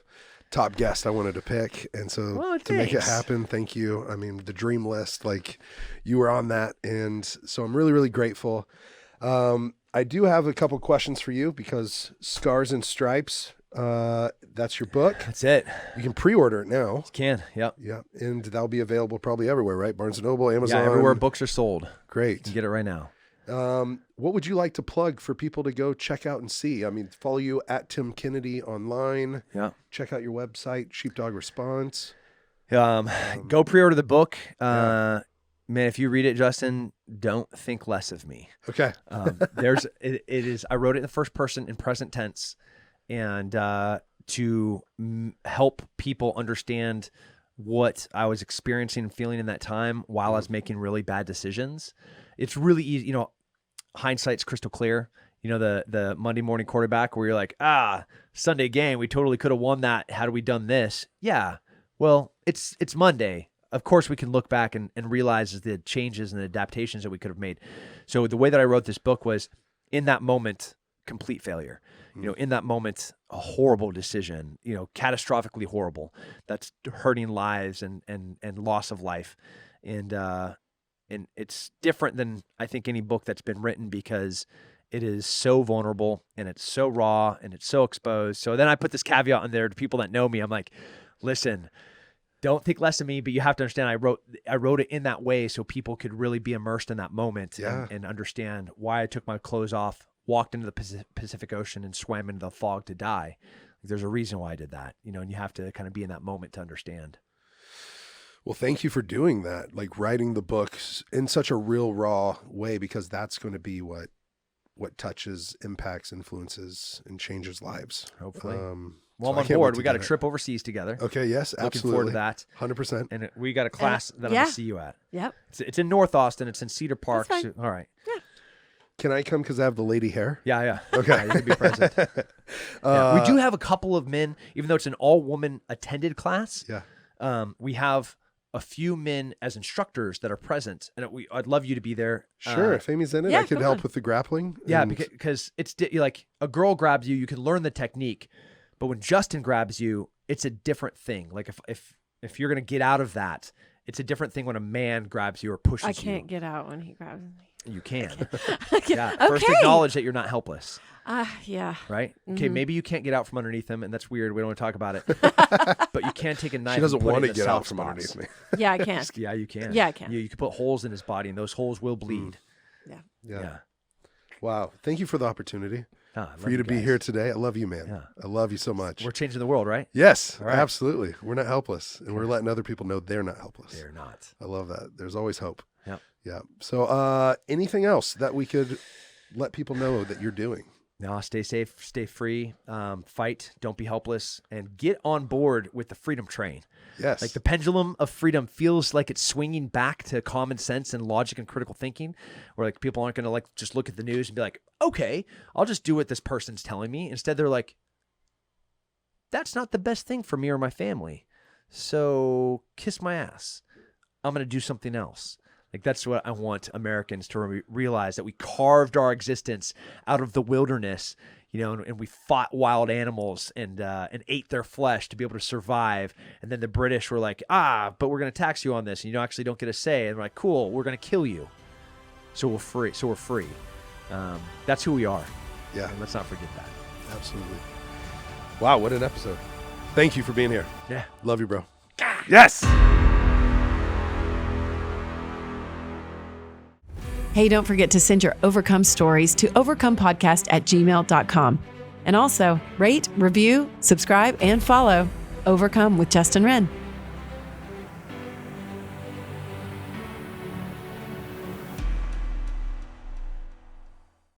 top guests I wanted to pick. And so to make it happen, thank you. I mean, the dream list, like you were on that. And so I'm really, really grateful. I do have a couple questions for you because Scars and Stripes, that's your book. That's it. You can pre-order it now. You can. Yep. Yeah. And that'll be available probably everywhere, right? Barnes & Noble, Amazon. Yeah, everywhere books are sold. Great. You can get it right now. What would you like to plug for people to go check out and see? I mean, follow you at Tim Kennedy online. Yeah. Check out your website, Sheepdog Response. Go pre-order the book. Man, if you read it, Justin, don't think less of me. Okay. It is, I wrote it in the first person in present tense and, to help people understand what I was experiencing and feeling in that time while I was making really bad decisions. It's really easy, hindsight's crystal clear. The Monday morning quarterback where you're like, Sunday game, we totally could have won that had we done this. Yeah. Well, it's Monday. Of course we can look back and realize the changes and the adaptations that we could have made. So the way that I wrote this book was in that moment, complete failure. In that moment, a horrible decision, catastrophically horrible. That's hurting lives and loss of life. And it's different than I think any book that's been written because it is so vulnerable and it's so raw and it's so exposed. So then I put this caveat in there to people that know me. I'm like, listen, don't think less of me, but you have to understand I wrote it in that way so people could really be immersed in that moment and understand why I took my clothes off, walked into the Pacific Ocean and swam into the fog to die. There's a reason why I did that, and you have to kind of be in that moment to understand. Well, thank you for doing that, like writing the books in such a real raw way, because that's going to be what touches, impacts, influences, and changes lives. Hopefully. Well, I'm on board. We got a trip overseas together. Okay, yes, absolutely. Looking forward to that. 100%. And we got a class that I'm going to see you at. Yep. It's in North Austin. It's in Cedar Park. That's fine. All right. Yeah. Can I come because I have the lady hair? Yeah. Okay. Yeah, you can be present. We do have a couple of men, even though it's an all-woman attended class. Yeah. We have a few men as instructors that are present, and I'd love you to be there. Sure, if Amy's in it, I could help with the grappling. Yeah, because it's like a girl grabs you, you can learn the technique, but when Justin grabs you, it's a different thing. Like if you're gonna get out of that, it's a different thing when a man grabs you or pushes you. I can't get out when he grabs me. You can. Yeah. First acknowledge that you're not helpless. Yeah. Right? Okay, maybe you can't get out from underneath him, and that's weird. We don't want to talk about it. But you can take a knife. She doesn't and put want it to in get the out soft from spots. underneath me. Yeah, I can. Yeah, you can. Yeah, I can. You can put holes in his body, and those holes will bleed. Yeah. Wow. Thank you for the opportunity. For you to be here today. I love you, man. Yeah. I love you so much. We're changing the world, right? Yes, All right. absolutely. We're not helpless, and we're letting other people know they're not helpless. They're not. I love that. There's always hope. Yep. Yeah. So anything else that we could let people know that you're doing? No, stay safe, stay free, fight, don't be helpless, and get on board with the freedom train. Yes. Like the pendulum of freedom feels like it's swinging back to common sense and logic and critical thinking, where like people aren't going to like just look at the news and be like, okay, I'll just do what this person's telling me. Instead, they're like, that's not the best thing for me or my family. So kiss my ass. I'm going to do something else. Like that's what I want Americans to realize, that we carved our existence out of the wilderness, and we fought wild animals and ate their flesh to be able to survive. And then the British were like, but we're going to tax you on this, and you actually don't get a say. And we're like, cool, we're going to kill you. So we're free. That's who we are. Yeah. And let's not forget that. Absolutely. Wow, what an episode. Thank you for being here. Yeah. Love you, bro. Yes. Hey, don't forget to send your Overcome stories to overcomepodcast@gmail.com. And also, rate, review, subscribe, and follow Overcome with Justin Wren.